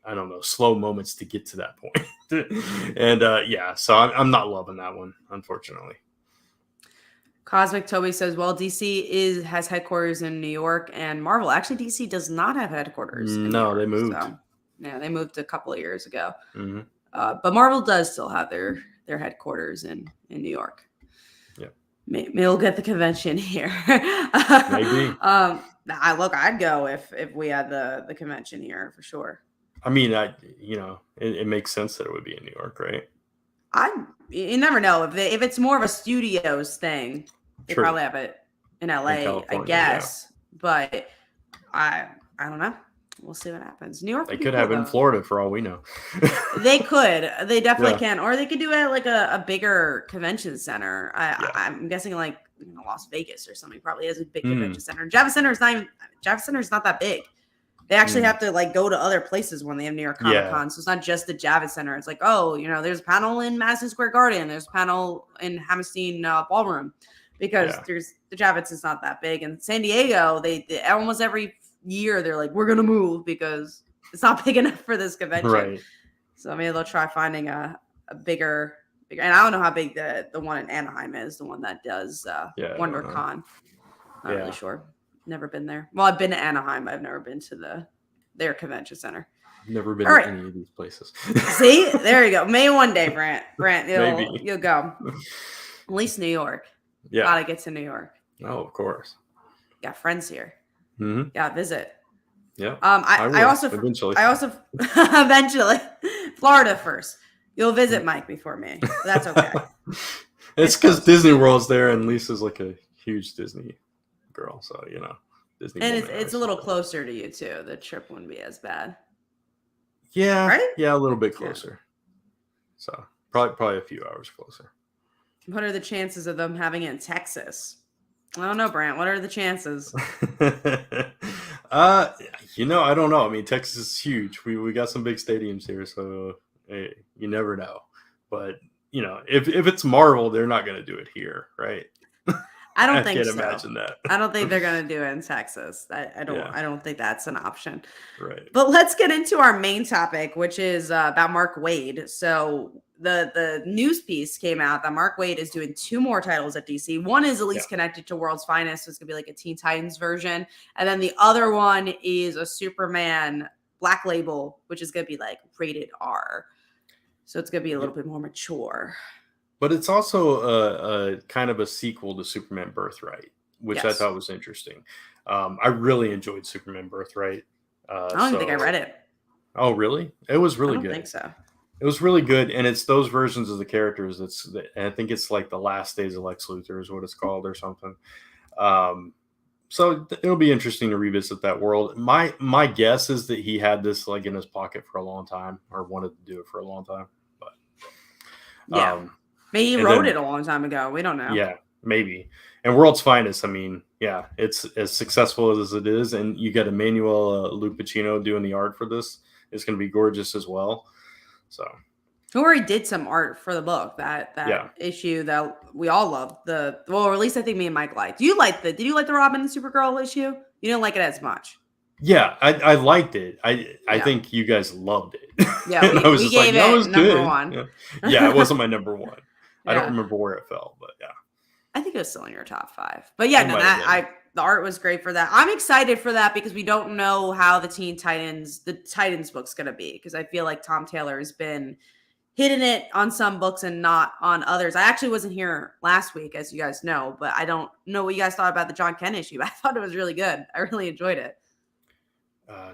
I don't know, slow moments to get to that point. And yeah, so I'm not loving that one, unfortunately. Cosmic Toby says, well, DC has headquarters in New York, and Marvel. Actually, DC does not have headquarters in New No, York. they moved. So, yeah, they moved a couple of years ago. Mm-hmm. But Marvel does still have their headquarters in New York. Yeah. Maybe we'll get the convention here. Maybe. I'd go if we had the convention here for sure. I mean, it makes sense that it would be in New York, right? You never know if it's more of a studios thing. They True. probably have it in LA, I guess. Yeah. But I don't know. We'll see what happens. New York. They could have it in Florida for all we know. They could. They definitely can. Or they could do it at like a bigger convention center. I'm guessing like Las Vegas or something probably has a big convention center. Javits Center is not that big. They actually have to like go to other places when they have New York Comic Con. So it's not just the Javits Center. It's like, there's a panel in Madison Square Garden. There's a panel in Hammerstein Ballroom because there's the Javits is not that big. And San Diego, they almost every year they're like, we're going to move because it's not big enough for this convention. Right. So maybe they'll try finding a bigger, and I don't know how big the one in Anaheim is, the one that does WonderCon. Not really sure. Never been there. Well, I've been to Anaheim. I've never been to their convention center. Never been All to right. any of these places. See, there you go. Maybe one day, Brant, Maybe. you'll go. At least New York. Yeah. Gotta get to New York. Oh, of course. Got friends here. Mm-hmm. Yeah, visit. Yeah. I also eventually Florida first. You'll visit Mike before me. That's okay. It's because Disney World's there, and Lisa's like a huge Disney girl, so Disney. And it's a little closer to you too. The trip wouldn't be as bad. Yeah, right? Yeah, a little bit closer. Yeah. So probably a few hours closer. What are the chances of them having it in Texas? I don't know, Brant. What are the chances? I don't know. I mean, Texas is huge. We got some big stadiums here, so hey, you never know. But if it's Marvel, they're not going to do it here, right? I don't think so. I can't imagine that. I don't think they're going to do it in Texas. I don't think that's an option. Right. But let's get into our main topic, which is about Mark Waid. So the news piece came out that Mark Waid is doing 2 more titles at DC. One is at least connected to World's Finest, so it's gonna be like a Teen Titans version, and then the other one is a Superman Black Label, which is gonna be like rated R. So it's gonna be a little bit more mature. But it's also a kind of a sequel to Superman Birthright, which I thought was interesting. I really enjoyed Superman Birthright. I don't even think I read it. Oh, really? It was really good. I don't think so. It was really good, and it's those versions of the characters. I think it's like the Last Days of Lex Luthor is what it's called or something. So it'll be interesting to revisit that world. My guess is that he had this like in his pocket for a long time, or wanted to do it for a long time. But maybe he wrote it a long time ago. We don't know. Yeah, maybe. And World's Finest, I mean, yeah, it's as successful as it is, and you got Emmanuel Lupacchino doing the art for this. It's going to be gorgeous as well. So, who already did some art for the book that issue that we all loved. Or at least I think me and Mike liked. Did you like the Robin and Supergirl issue? You didn't like it as much. Yeah, I liked it. I think you guys loved it. Yeah, we gave it number 1. Yeah, it wasn't my number 1. I don't remember where it fell, but yeah. I think it was still in your top 5. But yeah, the art was great for that. I'm excited for that because we don't know how the Titans book's going to be, because I feel like Tom Taylor has been hitting it on some books and not on others. I actually wasn't here last week, as you guys know, but I don't know what you guys thought about the John Kent issue. I thought it was really good. I really enjoyed it.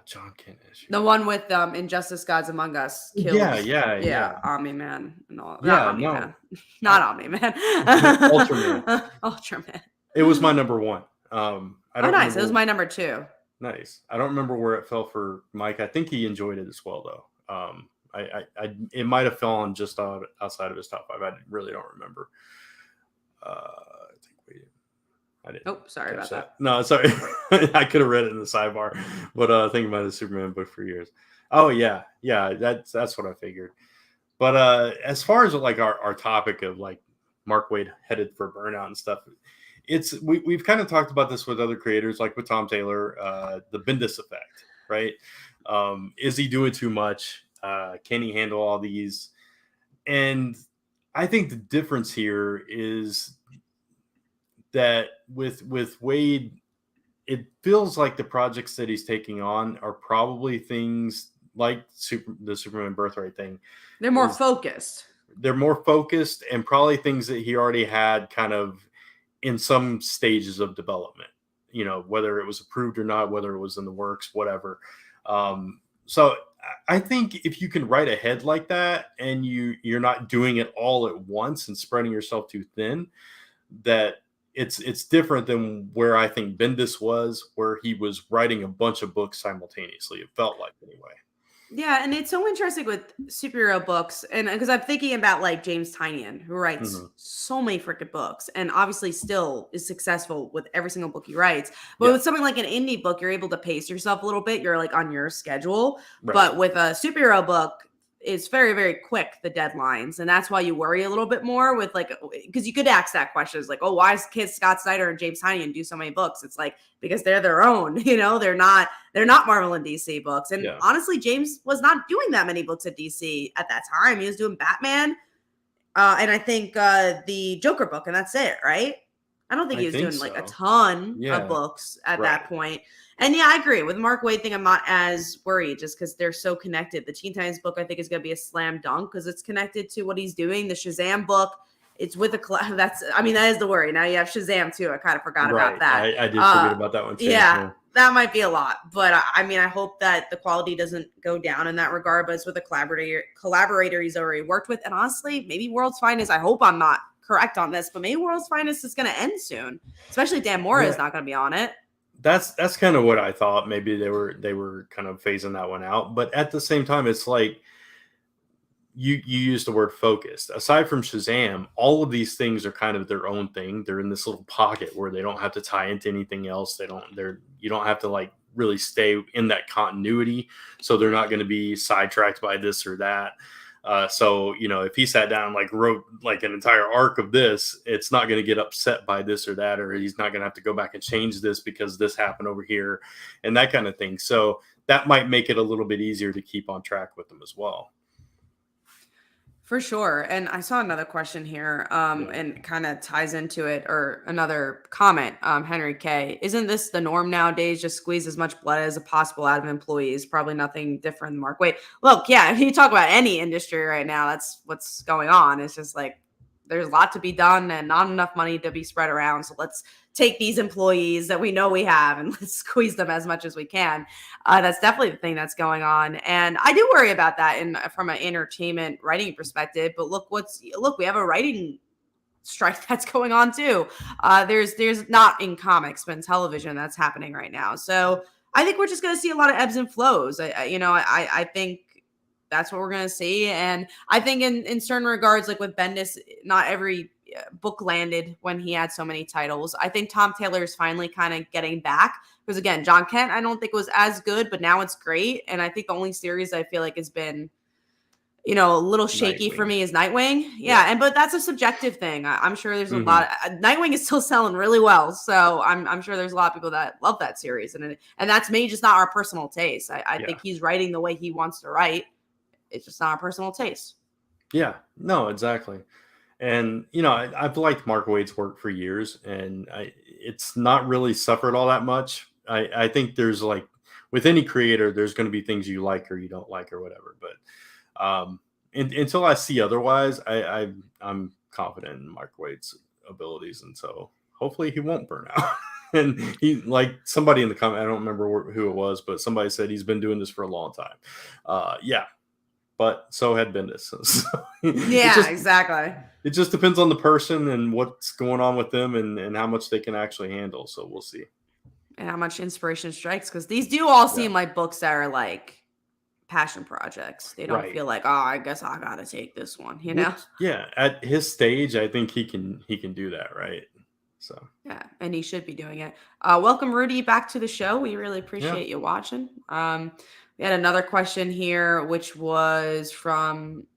John Kent issue. The one with Injustice Gods Among Us kills. Yeah. Omni-Man and all. Yeah, Omni-Man. Not Omni-Man. Ultraman. Ultraman. It was my number 1. Nice. It was my number 2. Nice. I don't remember where it fell for Mike. I think he enjoyed it as well, though. It might have fallen just outside of his top 5. I really don't remember. I didn't. Oh, sorry about that. No, sorry. I could have read it in the sidebar, but thinking about the Superman book for years. Oh yeah, that's what I figured. But as far as like our topic of like Mark Waid headed for burnout and stuff, we've kind of talked about this with other creators, like with Tom Taylor, the Bendis effect, right? Is he doing too much? Can he handle all these? And I think the difference here is that with Waid, it feels like the projects that he's taking on are probably things like the Superman Birthright thing. They're more focused. They're more focused, and probably things that he already had kind of in some stages of development, whether it was approved or not, whether it was in the works, whatever. So I think if you can write ahead like that, and you're not doing it all at once and spreading yourself too thin, that it's different than where I think Bendis was, where he was writing a bunch of books simultaneously. It felt like, anyway. Yeah, and it's so interesting with superhero books, and because I'm thinking about like James Tynion, who writes so many freaking books, and obviously still is successful with every single book he writes. But with something like an indie book, you're able to pace yourself a little bit. You're like on your schedule. Right. But with a superhero book, it's very, very quick, the deadlines. And that's why you worry a little bit more with like, because you could ask that question. It's like, oh, why is Scott Snyder and James Tynion do so many books? It's like, because they're their own, they're not Marvel and DC books. And honestly, James was not doing that many books at DC at that time. He was doing Batman. And I think the Joker book, and that's it, right? I don't think he was doing like a ton of books at that point. And yeah, I agree with the Mark Waid thing. I'm not as worried just because they're so connected. The Teen Titans book, I think, is going to be a slam dunk because it's connected to what he's doing. The Shazam book, it's with a that is the worry. Now you have Shazam too. I kind of forgot about Right. that. I did forget about that one too. Yeah, that might be a lot. But I hope that the quality doesn't go down in that regard. But it's with a collaborator he's already worked with. And honestly, maybe World's Finest, I hope I'm not correct on this, but maybe World's Finest is going to end soon. Especially Dan Mora is not going to be on it. That's kind of what I thought. Maybe they were kind of phasing that one out. But at the same time, it's like you used the word focused. Aside from Shazam, all of these things are kind of their own thing. They're in this little pocket where they don't have to tie into anything else. You don't have to like really stay in that continuity. So they're not going to be sidetracked by this or that. So, if he sat down, like wrote like an entire arc of this, it's not going to get upset by this or that, or he's not going to have to go back and change this because this happened over here and that kind of thing. So that might make it a little bit easier to keep on track with them as well. For sure. And I saw another question here and kind of ties into it, or another comment. Henry K. Isn't this the norm nowadays? Just squeeze as much blood as possible out of employees. Probably nothing different than Mark Waid. Look, yeah, if you talk about any industry right now, that's what's going on. It's just like there's a lot to be done and not enough money to be spread around. So let's take these employees that we know we have and let's squeeze them as much as we can. That's definitely the thing that's going on. And I do worry about that from an entertainment writing perspective. But look, we have a writing strike that's going on too. There's not in comics, but in television that's happening right now. So I think we're just going to see a lot of ebbs and flows. I think that's what we're going to see. And I think in certain regards, like with Bendis, not every book landed when he had so many titles. I think Tom Taylor is finally kind of getting back because, again, John Kent, I don't think was as good, but now it's great. And I think the only series I feel like has been, a little shaky for me is Nightwing. Yeah. But that's a subjective thing. I'm sure there's a lot. Nightwing is still selling really well. So I'm sure there's a lot of people that love that series. And that's maybe just not our personal taste. I think he's writing the way he wants to write. It's just not our personal taste. Yeah, no, exactly. And, I've liked Mark Waid's work for years, and it's not really suffered all that much. I think there's like, with any creator, there's going to be things you like or you don't like or whatever. But until I see otherwise, I'm confident in Mark Waid's abilities. And so hopefully he won't burn out. And he, like somebody in the comment, I don't remember who it was, but somebody said he's been doing this for a long time. Yeah. But so had Bendis. So exactly. It just depends on the person and what's going on with them and how much they can actually handle. So we'll see. And how much inspiration strikes. Because these do all seem like books that are like passion projects. They don't feel like, I guess I got to take this one, Yeah. At his stage, I think he can do that, right? So yeah, and he should be doing it. Welcome, Rudy, back to the show. We really appreciate you watching. We had another question here, which was from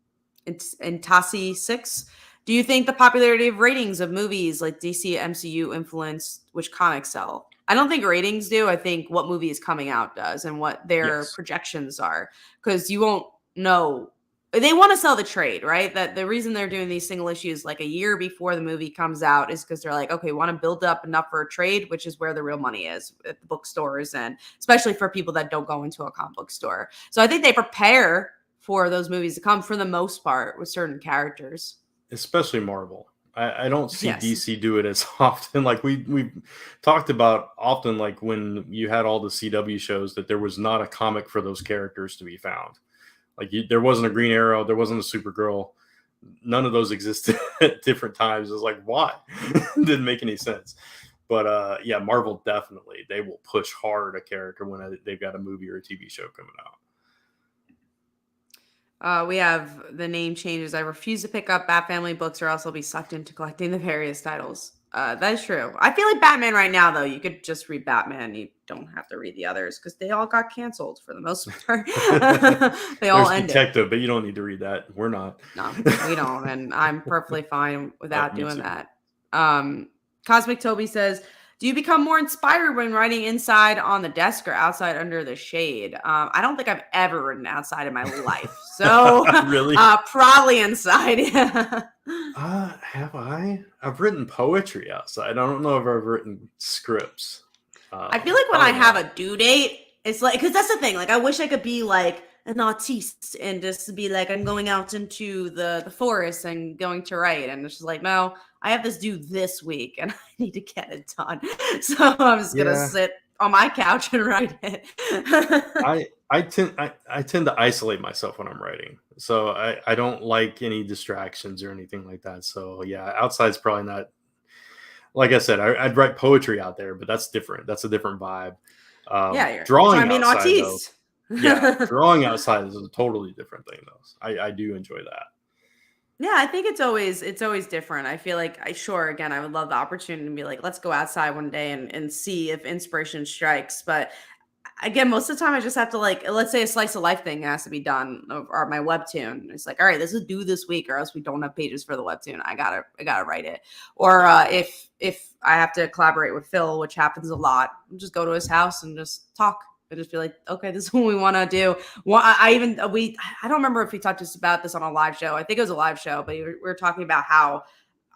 Intasi6. Do you think the popularity of ratings of movies like DC MCU influence which comics sell? I don't think ratings do. I think what movie is coming out does and what their projections are. Because you won't know. They want to sell the trade, right? That the reason they're doing these single issues like a year before the movie comes out is because they're like, okay, we want to build up enough for a trade, which is where the real money is at the bookstores, and especially for people that don't go into a comic book store. So I think they prepare for those movies to come for the most part with certain characters. Especially Marvel. I don't see DC do it as often. Like we talked about often, like when you had all the CW shows, that there was not a comic for those characters to be found. Like there wasn't a Green Arrow, there wasn't a Supergirl. None of those existed at different times. It was like, why? Didn't make any sense. But Marvel definitely, they will push hard a character when they've got a movie or a TV show coming out. We have the name changes. I refuse to pick up Bat Family books or else I'll be sucked into collecting the various titles. That is true. I feel like Batman right now, though, you could just read Batman. You don't have to read the others because they all got canceled for the most part. They all ended. Detective, but you don't need to read that. We're not. No, we don't. And I'm perfectly fine without doing that. Cosmic Toby says, do you become more inspired when writing inside on the desk or outside under the shade? I don't think I've ever written outside in my life. So really? Probably inside. Have I? I've written poetry outside. I don't know if I've written scripts. I feel like when I don't have know. a due date, it's like, because that's the thing. Like, I wish I could be like an artiste and just be like, I'm going out into the forest and going to write. And it's just like, no, I have this due this week and I need to get it done. So I'm just going to Yeah, sit on my couch and write it. I tend to isolate myself when I'm writing, so I don't like any distractions or anything like that. So yeah, outside's probably not. Like I said, I'd write poetry out there, but that's different. That's a different vibe. Yeah, you're trying Drawing to be an outside though, artiste. yeah, drawing outside is a totally different thing though. I do enjoy that. Yeah, I think it's always different. I feel like again I would love the opportunity to be like, let's go outside one day and see if inspiration strikes. But again, most of the time I just have to, like, let's say a slice of life thing has to be done, or my webtoon. It's like, all right, this is due this week, or else we don't have pages for the webtoon. I gotta write it. Or if I have to collaborate with Phil, which happens a lot, I'll just go to his house and just talk. I just feel like, okay, this is what we want to do. Well, I don't remember if we talked just about this on a live show. I think it was a live show, but we were talking about how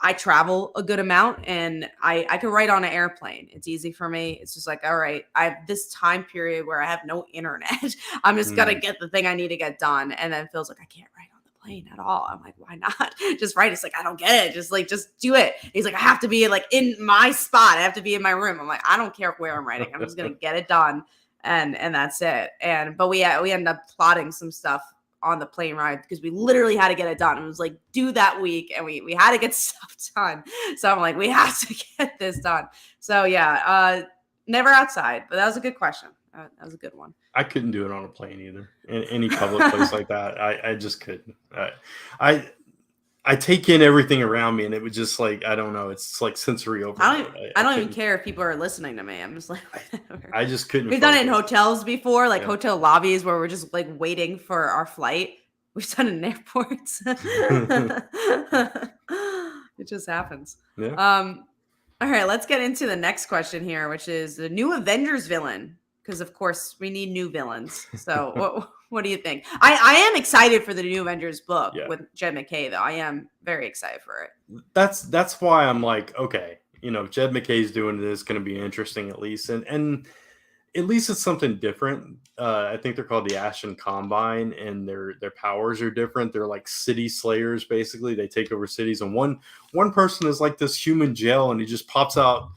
I travel a good amount and I can write on an airplane. It's easy for me. It's just like, all right, I have this time period where I have no internet. I'm just gonna Mm. get the thing I need to get done. And then Phil's like, I can't write on the plane at all. I'm like, why not? Just write. It's like, I don't get it. Just do it. He's like, I have to be like in my spot. I have to be in my room. I'm like, I don't care where I'm writing. I'm just gonna get it done. And that's it. But we ended up plotting some stuff on the plane ride because we literally had to get it done. It was like due that week and we had to get stuff done. So I'm like, we have to get this done. So yeah, never outside, but that was a good question. That was a good one. I couldn't do it on a plane either. In any public place like that, I just couldn't. I take in everything around me, and it was just like, I don't know. It's like sensory overload. I I don't even couldn't. care if people are listening to me. I'm just like, whatever. I just couldn't We've done it in focus. hotels before, like Yeah. hotel lobbies where we're just like waiting for our flight. We've done it in airports. It just happens. Yeah. All right, let's get into the next question here, which is the new Avengers villain. Because of course we need new villains. So what do you think? I am excited for the new Avengers book Yeah. with Jed McKay, though. I am very excited for it. That's why I'm like, okay, Jed McKay's doing this, going to be interesting at least, and at least it's something different. I think they're called the Ashen Combine, and their powers are different. They're like city slayers, basically. They take over cities, and one person is like this human jail, and he just pops out,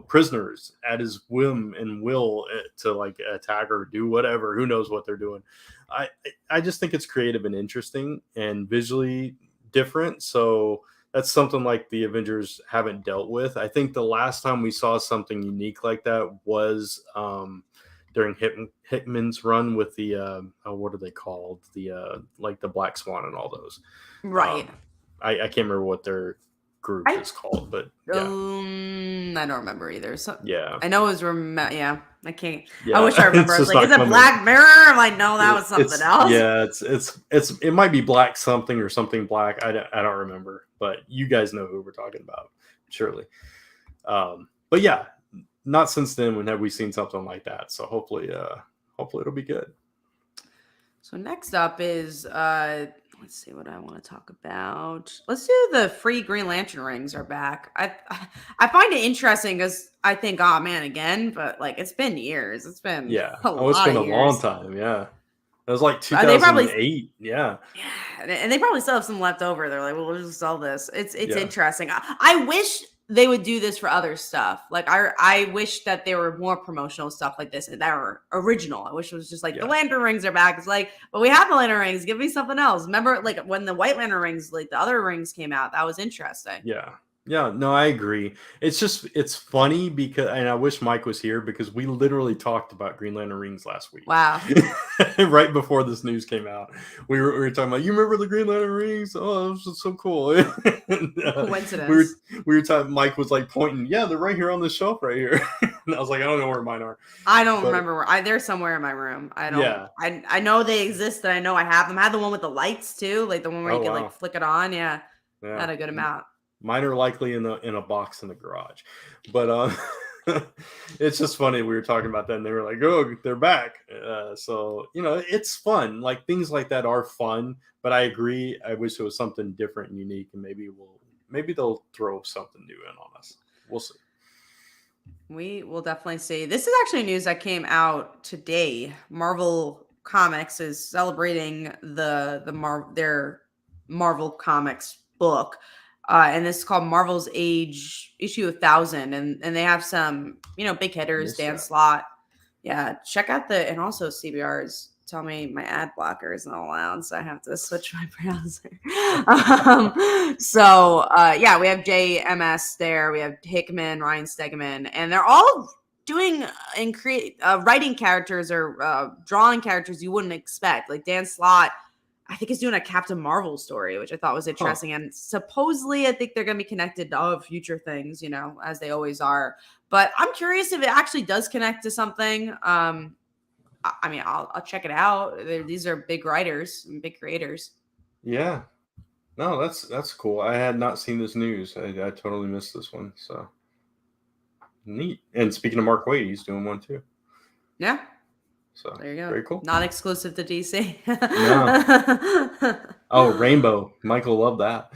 prisoners at his whim and will to like attack or do whatever. Who knows what they're doing? I just think it's creative and interesting and visually different. So that's something like the Avengers haven't dealt with. I think the last time we saw something unique like that was during Hickman's run with the what are they called? The like the Black Swan and all those. Right. I can't remember what their group is called, but yeah. I don't remember either. So Yeah. I know it was yeah. I can't. Yeah, I wish I remember. I was just like, not is it coming. Black Mirror? I'm like, no, that was something else. Yeah, it might be Black something or something black. I don't remember, but you guys know who we're talking about, surely. But yeah, not since then when have we seen something like that. So hopefully it'll be good. So next up is let's see what I want to talk about. Let's do the free Green Lantern rings are back. I find it interesting because I think, oh man, again, but like it's been years. It's been It's been a long time. Yeah, it was like 2008. Yeah, and they probably still have some left over. They're like, well, we'll just sell this. It's interesting. I wish they would do this for other stuff. Like I wish that there were more promotional stuff like this that were original. I wish it was just like the Lantern rings are back. It's like, but we have the Lantern rings. Give me something else. Remember, like when the White Lantern rings, like the other rings came out. That was interesting. Yeah, no, I agree. It's funny because, and I wish Mike was here because we literally talked about Green Lantern rings last week. Wow. Right before this news came out. We were talking about, you remember the Green Lantern rings? Oh, it was so cool. And, coincidence. We were talking, Mike was like pointing, yeah, they're right here on the shelf right here. And I was like, I don't know where mine are. I don't remember where they're somewhere in my room. I don't. Yeah. I know they exist and I know I have them. I had the one with the lights too, like the one where you can like flick it on. Yeah. Had a good amount. Mine are likely in a box in the garage, but it's just funny. We were talking about that, and they were like, "Oh, they're back." So it's fun. Like things like that are fun. But I agree. I wish it was something different and unique, and maybe they'll throw something new in on us. We'll see. We will definitely see. This is actually news that came out today. Marvel Comics is celebrating their Marvel Comics book, and this is called Marvel's Age issue 1000, and they have some big hitters. Missed Dan that. Slott. Yeah, check out and also CBRs tell me my ad blocker is not allowed, so I have to switch my browser. Yeah, we have JMS there, we have Hickman, Ryan Stegman, and they're all doing and writing characters or drawing characters you wouldn't expect. Like Dan Slott, I think is doing a Captain Marvel story, which I thought was interesting. And supposedly, I think they're going to be connected to future things, as they always are. But I'm curious if it actually does connect to something. I mean, I'll check it out. These are big writers and big creators. Yeah. No, that's cool. I had not seen this news. I totally missed this one. So neat. And speaking of Mark Waid, he's doing one too. Yeah. So there you go. Very cool. Not exclusive to DC. No. Oh, Rainbow. Michael loved that.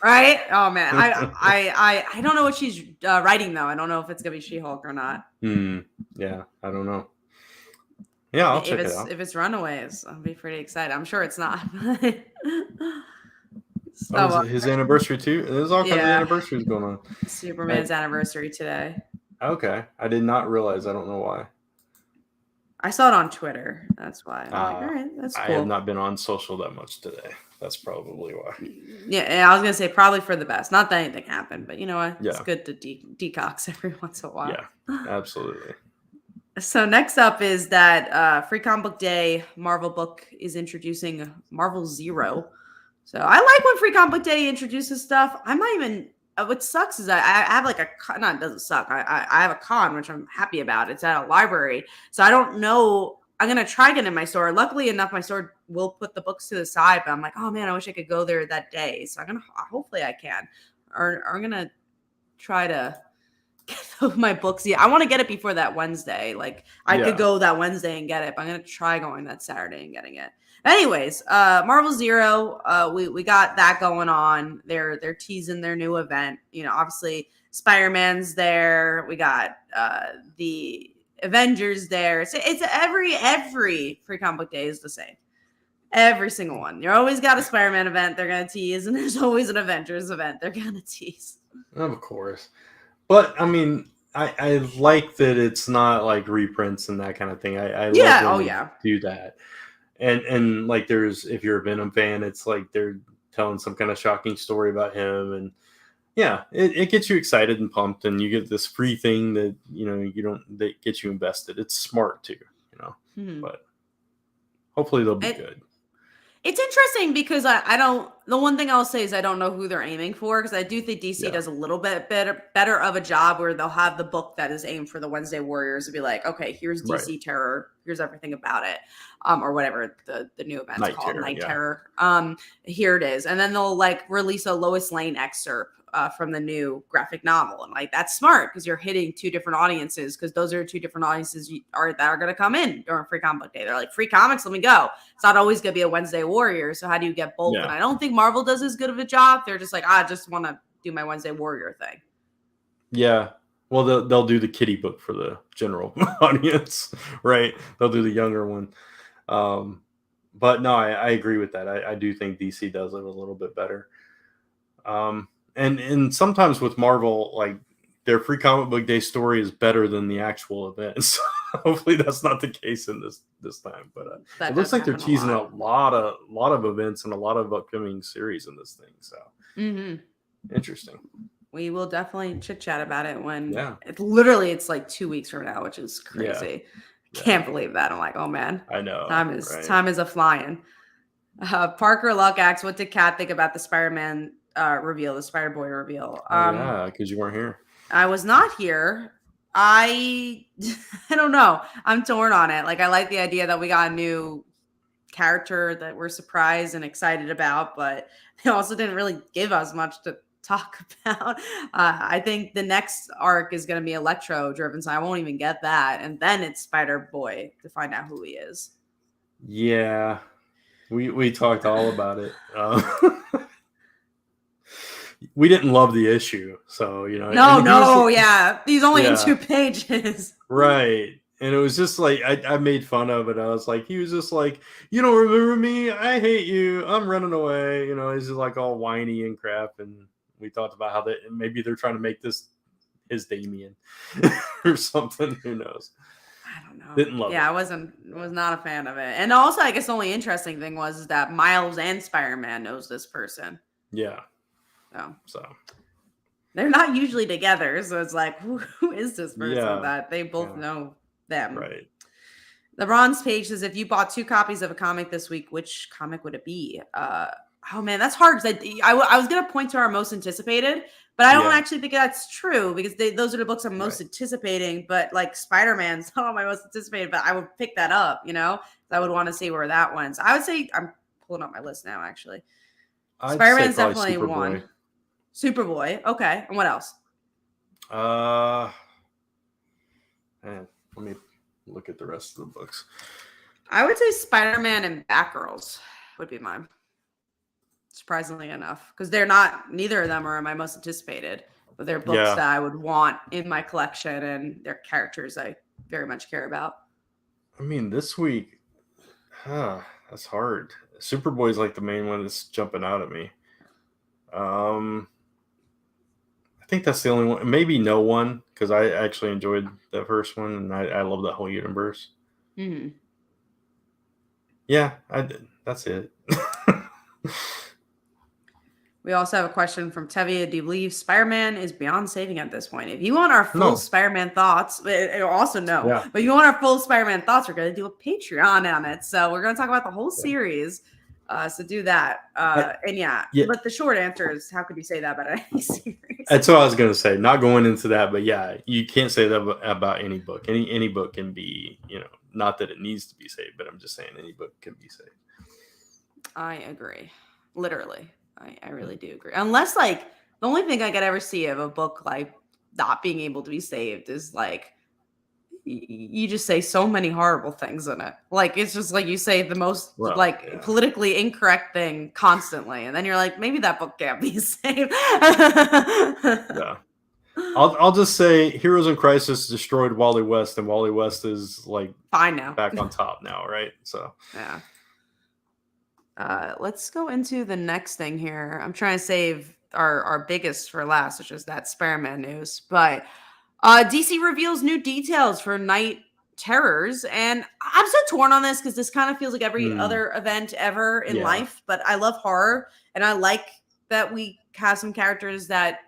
Right? Oh man, I don't know what she's writing though. I don't know if it's gonna be She-Hulk or not. Yeah, I don't know. Yeah, I'll check it out. If it's Runaways, I'll be pretty excited. I'm sure it's not. His anniversary too? There's all kinds of anniversaries going on. Superman's anniversary today. Okay. I did not realize. I don't know why. I saw it on Twitter. That's why. I'm like, all right, that's cool. I have not been on social that much today. That's probably why. Yeah, I was going to say probably for the best. Not that anything happened, but you know what? Yeah. It's good to decox every once in a while. Yeah, absolutely. So next up is that Free Comic Book Day Marvel book is introducing Marvel Zero. So I like when Free Comic Book Day introduces stuff. I'm not even... What sucks is I have like it doesn't suck. I have a con, which I'm happy about. It's at a library. So I don't know. I'm going to try it in my store. Luckily enough, my store will put the books to the side, but I'm like, oh man, I wish I could go there that day. So hopefully I can. Or I'm going to try to get my books. Yeah, I want to get it before that Wednesday. Like I could go that Wednesday and get it, but I'm going to try going that Saturday and getting it. Anyways, Marvel Zero, we got that going on. They're teasing their new event. Obviously Spider-Man's there. We got the Avengers there. It's every Free Comic Book Day is the same. Every single one. You always got a Spider-Man event they're gonna tease, and there's always an Avengers event they're gonna tease. Of course, but I mean, I like that it's not like reprints and that kind of thing. I love when they do that. And like if you're a Venom fan, it's like they're telling some kind of shocking story about him, and yeah, it gets you excited and pumped, and you get this free thing that that gets you invested. It's smart too, but hopefully they'll be good. It's interesting because I don't. The one thing I'll say is I don't know who they're aiming for, because I do think DC does a little bit better of a job where they'll have the book that is aimed for the Wednesday Warriors and be like, okay, here's DC Terror, here's everything about it, or whatever the new event's called, Night Terror. Here it is, and then they'll like release a Lois Lane excerpt from the new graphic novel, and like that's smart because you're hitting two different audiences, because those are two different audiences that are going to come in during Free Comic Book Day. They're like, free comics, let me go. It's not always going to be a Wednesday Warrior, so how do you get both? And I don't think Marvel does as good of a job. They're just like, I just want to do my Wednesday Warrior thing. Yeah, well, they'll do the kiddie book for the general audience, right? They'll do the younger one. But no, I agree with that. I do think DC does it a little bit better. And sometimes with Marvel, like their Free Comic Book Day story is better than the actual events. Hopefully that's not the case in this time. But it looks like they're teasing a lot of events and a lot of upcoming series in this thing. So interesting. We will definitely chit chat about it when it's like 2 weeks from now, which is crazy. Can't believe that. I'm like, oh man, I know. Time is a flying. Parker Luck asks, what did Kat think about the Spider-Man reveal, the Spider-Boy reveal? Because you weren't here. I was not here. I don't know. I'm torn on it. Like, I like the idea that we got a new character that we're surprised and excited about, but they also didn't really give us much to talk about. I think the next arc is going to be Electro driven, so I won't even get that. And then it's Spider-Boy to find out who he is. Yeah. We talked all about it. we didn't love the issue. So, you know, No, and he was, yeah. He's only in yeah, 2 pages. right. And it was just like, I made fun of it. I was like, he was just like, you don't remember me? I hate you. I'm running away. You know, he's just like all whiny and crap. And we talked about how that maybe they're trying to make this his Damien or something. Who knows? I don't know. Didn't love it. Yeah, I was not a fan of it. And also, I guess the only interesting thing was that Miles and Spider-Man knows this person. Yeah. So they're not usually together. So it's like, who is this person that they both know them? Right. The Bronze page says, if you bought 2 copies of a comic this week, which comic would it be? Oh man, that's hard. Because I was going to point to our most anticipated, but I don't actually think that's true because those are the books I'm most anticipating. But like Spider-Man's not my most anticipated, but I would pick that up, you know? I would want to see where that went. So I would say, I'm pulling up my list now, actually. Spider-Man's definitely one. Superboy. Okay. And what else? Man, let me look at the rest of the books. I would say Spider-Man and Batgirls would be mine. Surprisingly enough, because neither of them are my most anticipated, but they're books that I would want in my collection, and they're characters I very much care about. I mean, this week, that's hard. Superboy's like the main one that's jumping out at me. I think that's the only one. Maybe No One, because I actually enjoyed the first one, and I love that whole universe. Mm-hmm. Yeah, I did. That's it. We also have a question from Tevia. Do you believe Spider-Man is beyond saving at this point? If you want our full Spider-Man thoughts, also no. Yeah. But if you want our full Spider-Man thoughts, we're going to do a Patreon on it. So we're going to talk about the whole series. So do that. But the short answer is, how could you say that about any series? That's what I was going to say. Not going into that, but yeah, you can't say that about any book. Any book can be, you know, not that it needs to be saved, but I'm just saying any book can be saved. I agree. Literally. I really do agree. Unless, like, the only thing I could ever see of a book, like, not being able to be saved is, like, you just say so many horrible things in it. Like, it's just like you say the most, politically incorrect thing constantly. And then you're like, maybe that book can't be saved. Yeah. I'll just say Heroes in Crisis destroyed Wally West, and Wally West is, like, fine now. Back on top now, right? So, yeah. Let's go into the next thing here. I'm trying to save our biggest for last, which is that Spider-Man news. But DC reveals new details for Night Terrors. And I'm so torn on this because this kind of feels like every other event ever in life. But I love horror. And I like that we have some characters that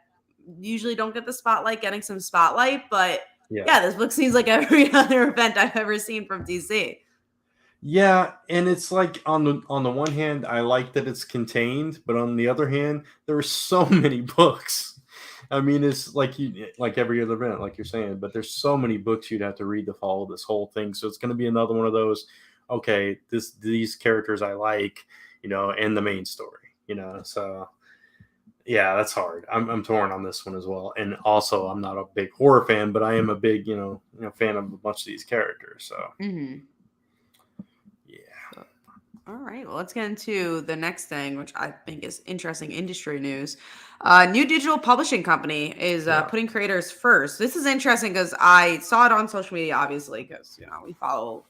usually don't get the spotlight getting some spotlight. But this book seems like every other event I've ever seen from DC. Yeah, and it's like on the one hand, I like that it's contained, but on the other hand, there are so many books. I mean, it's like every other event, like you're saying, but there's so many books you'd have to read to follow this whole thing. So it's going to be another one of those. Okay, these characters I like, you know, and the main story, you know. So yeah, that's hard. I'm torn on this one as well, and also I'm not a big horror fan, but I am a big fan of a bunch of these characters. So. Mm-hmm. All right, well, let's get into the next thing, which I think is interesting industry news. New digital publishing company is putting creators first. This is interesting because I saw it on social media, obviously, because we follow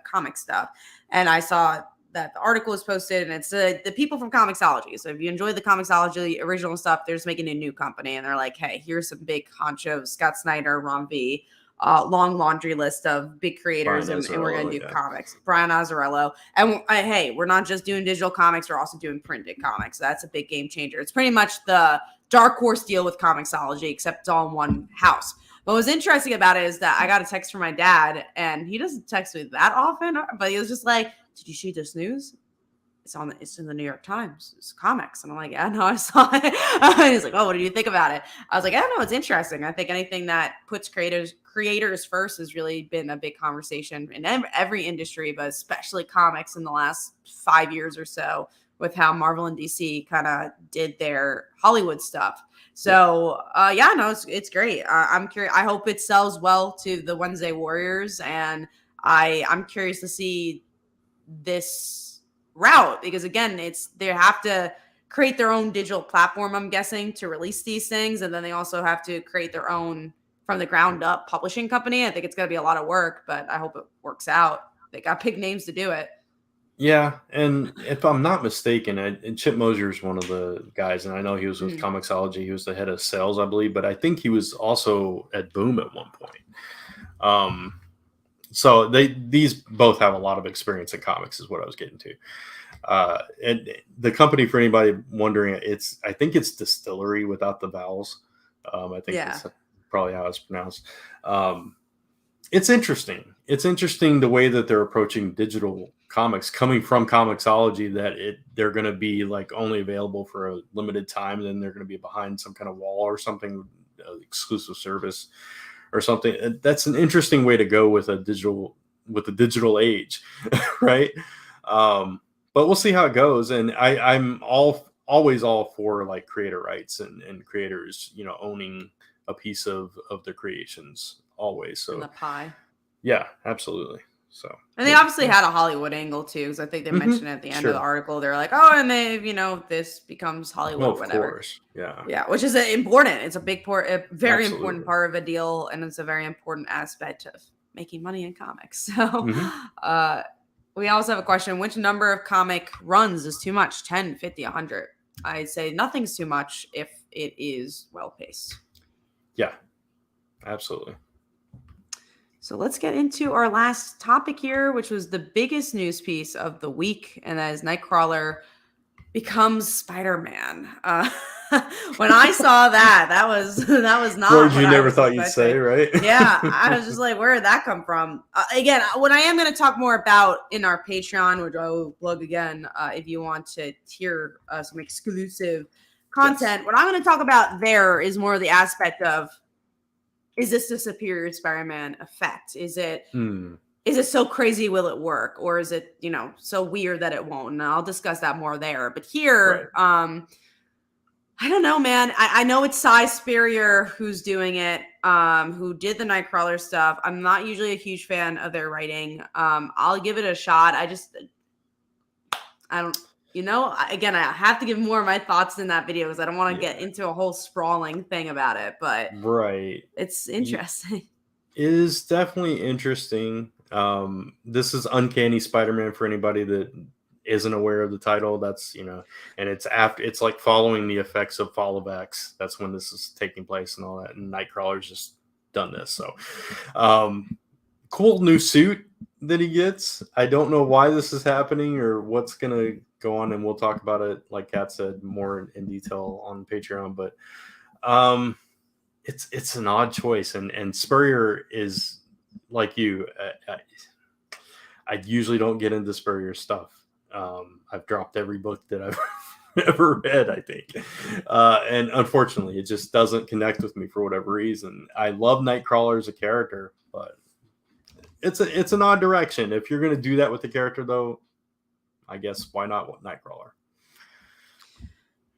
comic stuff, and I saw that the article was posted, and it's the people from Comixology. So if you enjoy the Comixology original stuff, they're just making a new company, and they're like, hey, here's some big honchos: Scott Snyder, Ron V. Long laundry list of big creators, and we're going to do comics. Brian Azzarello. And hey, we're not just doing digital comics, we're also doing printed comics. So that's a big game changer. It's pretty much the Dark Horse deal with Comixology, except it's all in one house. But what's interesting about it is that I got a text from my dad, and he doesn't text me that often, but he was just like, did you see this news? It's in the New York Times. It's comics. And I'm like, yeah, no, I saw it. He's like, oh, what do you think about it? I was like, I don't know. It's interesting. I think anything that puts creators first has really been a big conversation in every industry, but especially comics in the last 5 years or so, with how Marvel and DC kind of did their Hollywood stuff. So, it's great. I'm curious. I hope it sells well to the Wednesday Warriors. And I'm curious to see this route, because again, they have to create their own digital platform, I'm guessing, to release these things. And then they also have to create their own from the ground up publishing company. I think it's going to be a lot of work, but I hope it works out. They got big names to do it. Yeah, and if I'm not mistaken, and Chip Mosier is one of the guys, and I know he was with Comixology. He was the head of sales, I believe, but I think he was also at Boom at one point. So these both have a lot of experience in comics, is what I was getting to. And the company, for anybody wondering, I think it's Distillery without the vowels. I think that's probably how it's pronounced. It's interesting. It's interesting the way that they're approaching digital comics coming from Comixology, that they're going to be like only available for a limited time. Then they're going to be behind some kind of wall or something, exclusive service or something. That's an interesting way to go with the digital age, right? But we'll see how it goes. And I'm always all for like creator rights and creators, owning a piece of their creations always. So in the pie. Yeah, absolutely. So, and they obviously had a Hollywood angle too, because I think they mentioned at the end of the article, they're like, oh, and they, this becomes Hollywood, well, of whatever. Course. Yeah. Yeah. Which is important. It's a big very important part of a deal. And it's a very important aspect of making money in comics. So, we also have a question. Which number of comic runs is too much? 10, 50, 100? I'd say nothing's too much if it is well-paced. Yeah, absolutely. So let's get into our last topic here, which was the biggest news piece of the week, and that is Nightcrawler becomes Spider-Man. When I saw that was not words you never thought you'd say, right? Yeah, I was just like, where did that come from? Again, what I am going to talk more about in our Patreon, which I will plug again, if you want to hear some exclusive content. Yes. What I'm going to talk about there is more of the aspect of, is this the superior Spider-Man effect? Is it so crazy, will it work? Or is it, so weird that it won't? And I'll discuss that more there. But here, I don't know, man. I know it's Cy Spurrier who's doing it, who did the Nightcrawler stuff. I'm not usually a huge fan of their writing. I'll give it a shot. Again, I have to give more of my thoughts in that video because I don't want to get into a whole sprawling thing about it, but it's interesting. It is definitely interesting. This is Uncanny Spider-Man for anybody that isn't aware of the title. That's, and it's like following the effects of Fall of X. That's when this is taking place and all that. And Nightcrawler's just done this. So, cool new suit that he gets. I don't know why this is happening or what's going to go on, and we'll talk about it, like Kat said, more in detail on Patreon. But it's an odd choice, and Spurrier is like you. I usually don't get into Spurrier stuff. I've dropped every book that I've ever read, I think, and unfortunately, it just doesn't connect with me for whatever reason. I love Nightcrawler as a character, but it's an odd direction. If you're going to do that with the character, though, I guess why not with Nightcrawler?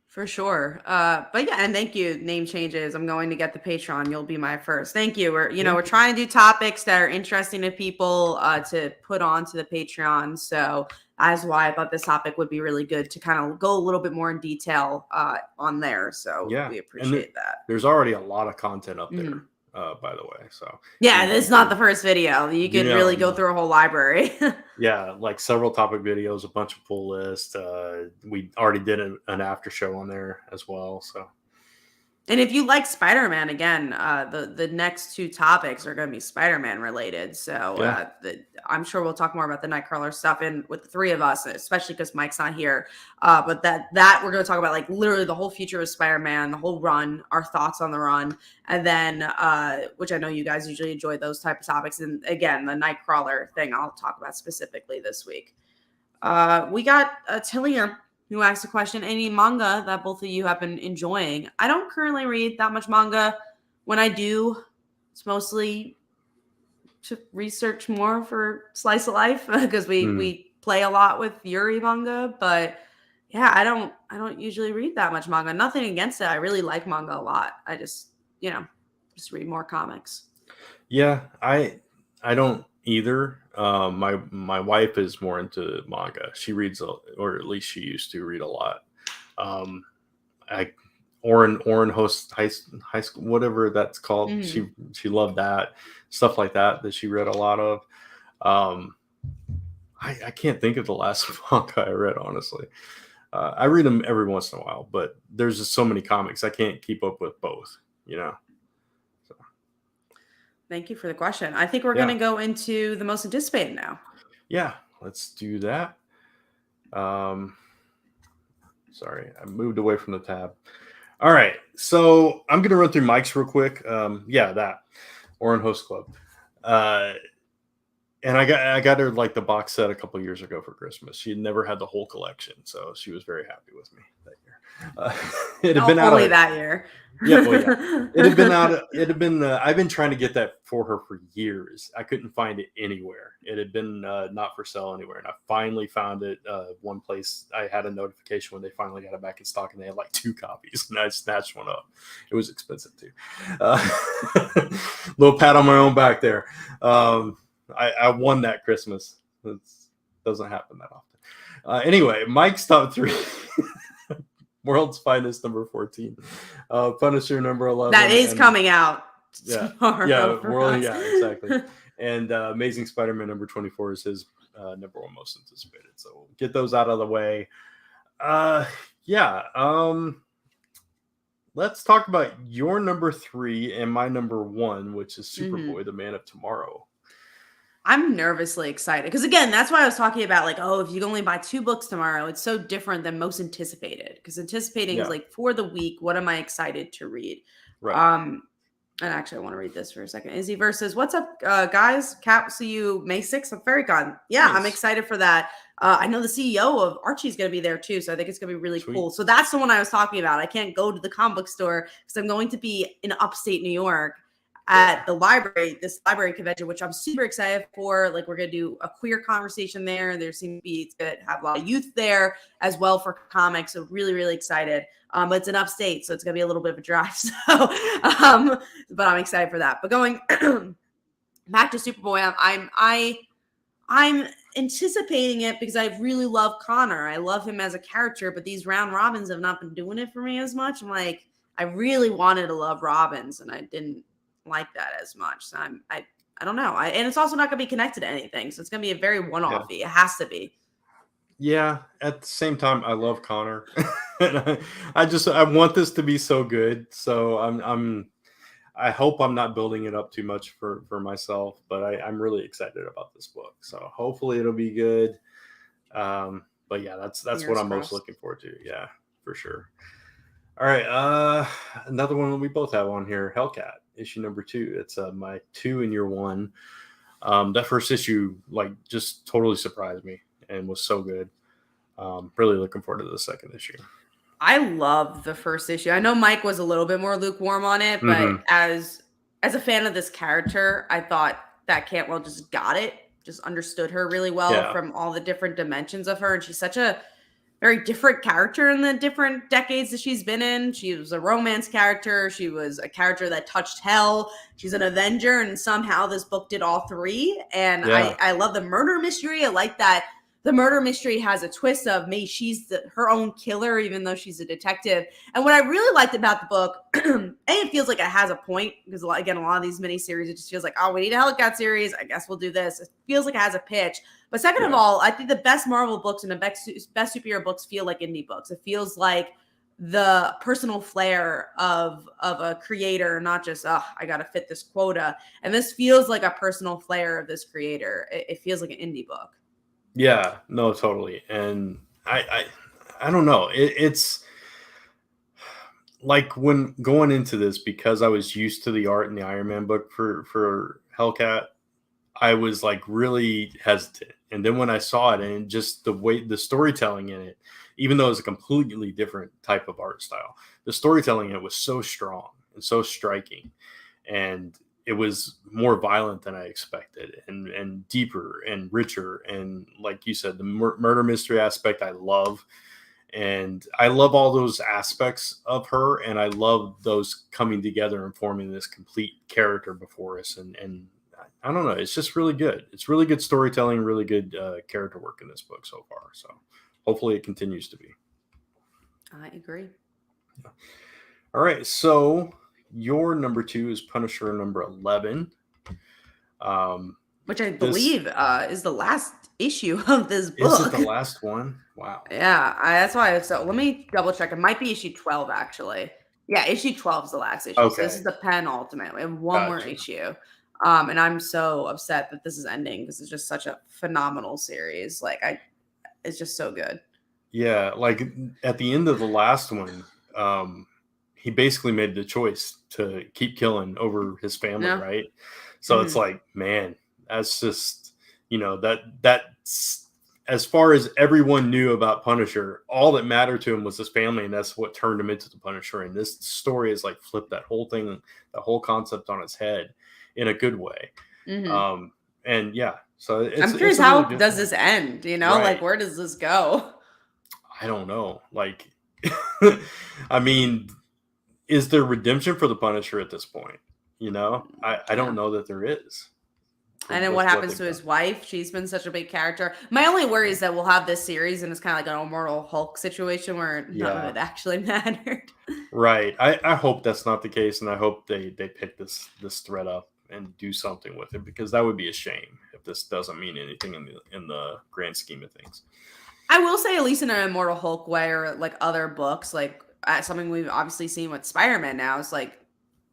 For sure. But yeah, and thank you. Name changes. I'm going to get the Patreon. You'll be my first. Thank you. We're trying to do topics that are interesting to people to put onto the Patreon. So that's why I thought this topic would be really good to kind of go a little bit more in detail on there. So we appreciate that. There's already a lot of content up there. By the way, so it's not the first video. You could really go through a whole library. Yeah, like several topic videos, a bunch of pull lists. We already did an after show on there as well. So, and if you like Spider-Man, again, the next two topics are going to be Spider-Man related. So I'm sure we'll talk more about the Nightcrawler stuff and with the three of us, especially because Mike's not here. But that we're going to talk about like literally the whole future of Spider-Man, the whole run, our thoughts on the run, and then which I know you guys usually enjoy those type of topics. And again, the Nightcrawler thing I'll talk about specifically this week. We got Tillian, who asked a question, any manga that both of you have been enjoying? I don't currently read that much manga. When I do, it's mostly to research more for Slice of Life because we play a lot with Yuri manga. But yeah, I don't usually read that much manga. Nothing against it. I really like manga a lot. I just read more comics. Yeah, I don't either. My wife is more into manga. She reads, or at least she used to read a lot. I Orin hosts high school, whatever that's called. Mm-hmm. She loved that stuff like that she read a lot of. I can't think of the last manga I read, honestly. I read them every once in a while, but there's just so many comics I can't keep up with both. So. Thank you for the question. I think we're Yeah. going to go into the most anticipated now. Yeah, let's do that. Sorry, I moved away from the tab. All right, so I'm going to run through Mike's real quick. That Orin Host Club. And I got her like the box set a couple years ago for Christmas. She had never had the whole collection, so she was very happy with me that year. It had been out only that year. Yeah, well, yeah. It had been out. It had been. I've been trying to get that for her for years. I couldn't find it anywhere. It had been not for sale anywhere, and I finally found it. One place I had a notification when they finally got it back in stock, and they had like 2 copies, and I snatched one up. It was expensive too. Little pat on my own back there. I won that Christmas. It doesn't happen that often. Anyway, Mike's top 3. World's Finest number 14, Punisher number 11. That is coming out tomorrow. Yeah, exactly. And Amazing Spider-Man number 24 is his number 1 most anticipated. So we'll get those out of the way. Let's talk about your number 3 and my number 1, which is Superboy, the Man of Tomorrow. I'm nervously excited because, again, that's why I was talking about like, if you can only buy 2 books tomorrow, it's so different than most anticipated, because anticipating is like for the week, what am I excited to read? Right. And actually, I want to read this for a second. Izzy versus what's up, guys? Cap, see you May 6th. I'm very gone. Yeah, nice. I'm excited for that. I know the CEO of Archie is going to be there too, so I think it's going to be really cool. So that's the one I was talking about. I can't go to the comic book store because I'm going to be in upstate New York at the library, this library convention, which I'm super excited for. Like, we're going to do a queer conversation there. There seems to be, it's going to have a lot of youth there as well for comics. So really, really excited. But it's in upstate, so it's going to be a little bit of a drive. So, but I'm excited for that. But going back to Superboy, I'm anticipating it because I really love Connor. I love him as a character, but these round robins have not been doing it for me as much. I'm like, I really wanted to love Robins, and I didn't like that as much. So I don't know. And it's also not going to be connected to anything. So it's going to be a very one-offy. Yeah. It has to be. Yeah. At the same time, I love Connor. I want this to be so good. So I hope I'm not building it up too much for myself, but I'm really excited about this book. So hopefully it'll be good. But yeah, that's what I'm most looking forward to. Yeah, for sure. All right. Another one we both have on here, Hellcat, issue number 2. It's my 2 in year 1. That first issue, like, just totally surprised me and was so good. Really looking forward to the second issue. I love the first issue. I know Mike was a little bit more lukewarm on it, but as a fan of this character, I thought that Cantwell just got it, just understood her really well from all the different dimensions of her. And she's such a very different character in the different decades that she's been in. She was a romance character. She was a character that touched hell. She's an Avenger, and somehow this book did all 3. And I love the murder mystery. I like that the murder mystery has a twist of maybe she's her own killer, even though she's a detective. And what I really liked about the book, it feels like it has a point, because again, a lot of these miniseries, it just feels like, we need a Hellcat series. I guess we'll do this. It feels like it has a pitch. But second of all, I think the best Marvel books and the best superhero books feel like indie books. It feels like the personal flair of a creator, not just, I got to fit this quota. And this feels like a personal flair of this creator. It feels like an indie book. Yeah, no, totally. And I don't know. It's like, when going into this, because I was used to the art in the Iron Man book for Hellcat, I was like really hesitant. And then when I saw it, and just the way the storytelling in it, even though it's a completely different type of art style, the storytelling in it was so strong and so striking. And it was more violent than I expected, and deeper and richer. And like you said, the murder mystery aspect, I love. And I love all those aspects of her. And I love those coming together and forming this complete character before us. And I don't know. It's just really good. It's really good storytelling, really good character work in this book so far. So hopefully it continues to be. I agree. All right, so your number 2 is Punisher number 11. Which I This believe is the last issue of this is it book. the last one? Wow. Yeah, that's why. So let me double check. It might be issue 12, actually. Yeah, issue 12 is the last issue. So this Okay, is the penultimate. We have one more gotcha. issue. And I'm so upset that this is ending because it's just such a phenomenal series. It's just so good. Yeah, like at the end of the last one, he basically made the choice to keep killing over his family, Yeah. right? So it's like, man, that's just, that's as far as everyone knew about Punisher, all that mattered to him was his family, and that's what turned him into the Punisher. And this story has like flipped that whole thing, that whole concept on its head in a good way. And yeah, so I'm curious, it's a really how good does thing. this end? Right. Like, where does this go? I don't know. Like, I mean, is there redemption for the Punisher at this point? I don't know that there is. And then what happens to his wife? She's been such a big character. My only worry is that we'll have this series and it's kind of like an Immortal Hulk situation where none of it actually mattered. Right. I hope that's not the case, and I hope they pick this thread up and do something with it, because that would be a shame if this doesn't mean anything in the grand scheme of things. I will say, at least in an Immortal Hulk way, or like other books, like something we've obviously seen with Spider-Man now, is like,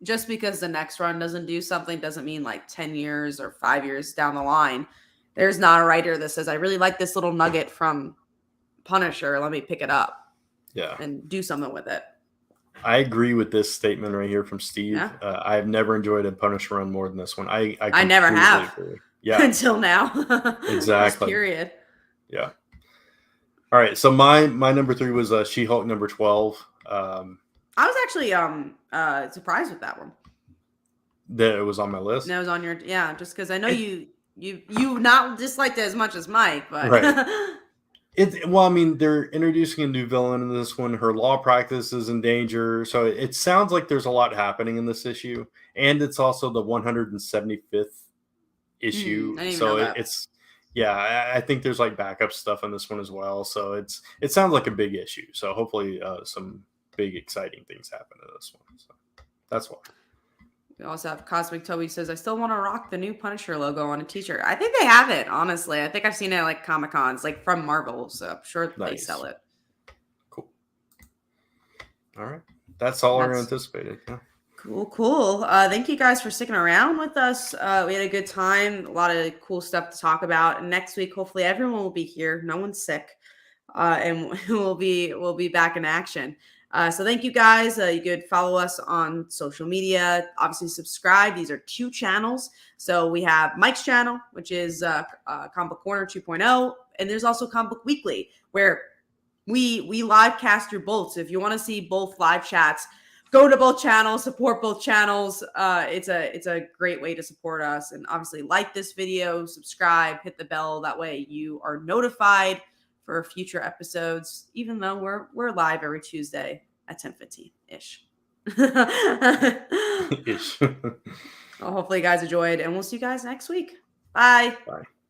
just because the next run doesn't do something doesn't mean like 10 years or 5 years down the line, there's not a writer that says, I really like this little nugget from Punisher, let me pick it up. Yeah. And do something with it. I agree with this statement right here from Steve. Yeah. I've never enjoyed a Punisher run more than this one. I never have. Agree. Yeah. Until now. Exactly. Period. Yeah. All right. So my number 3 was She-Hulk number 12. I was actually surprised with that one. That it was on my list. And it was on your just because I know you not disliked it as much as Mike, but right. Well, I mean, they're introducing a new villain in this one. Her law practice is in danger, so it sounds like there's a lot happening in this issue, and it's also the 175th issue. So it's I think there's like backup stuff in this one as well. So it sounds like a big issue. So hopefully some big exciting things happen in this one. So that's why. We also have Cosmic Toby says, I still want to rock the new Punisher logo on a t-shirt. I think they have it, honestly. I think I've seen it at like Comic-Cons, like from Marvel, so I'm sure they sell it. Cool. All right. That's all I anticipated. Yeah. Cool. Thank you guys for sticking around with us. We had a good time, a lot of cool stuff to talk about. And next week, hopefully everyone will be here. No one's sick. And we'll be back in action. So thank you guys. You could follow us on social media. Obviously, subscribe. These are 2 channels. So we have Mike's channel, which is Comic Book Corner 2.0, and there's also Comic Book Weekly, where we live cast through both. So if you want to see both live chats, go to both channels, support both channels. It's a great way to support us. And obviously, like this video, subscribe, hit the bell. That way, you are notified for future episodes, even though we're live every Tuesday at 10:15 ish. Well, hopefully you guys enjoyed, and we'll see you guys next week. Bye. Bye.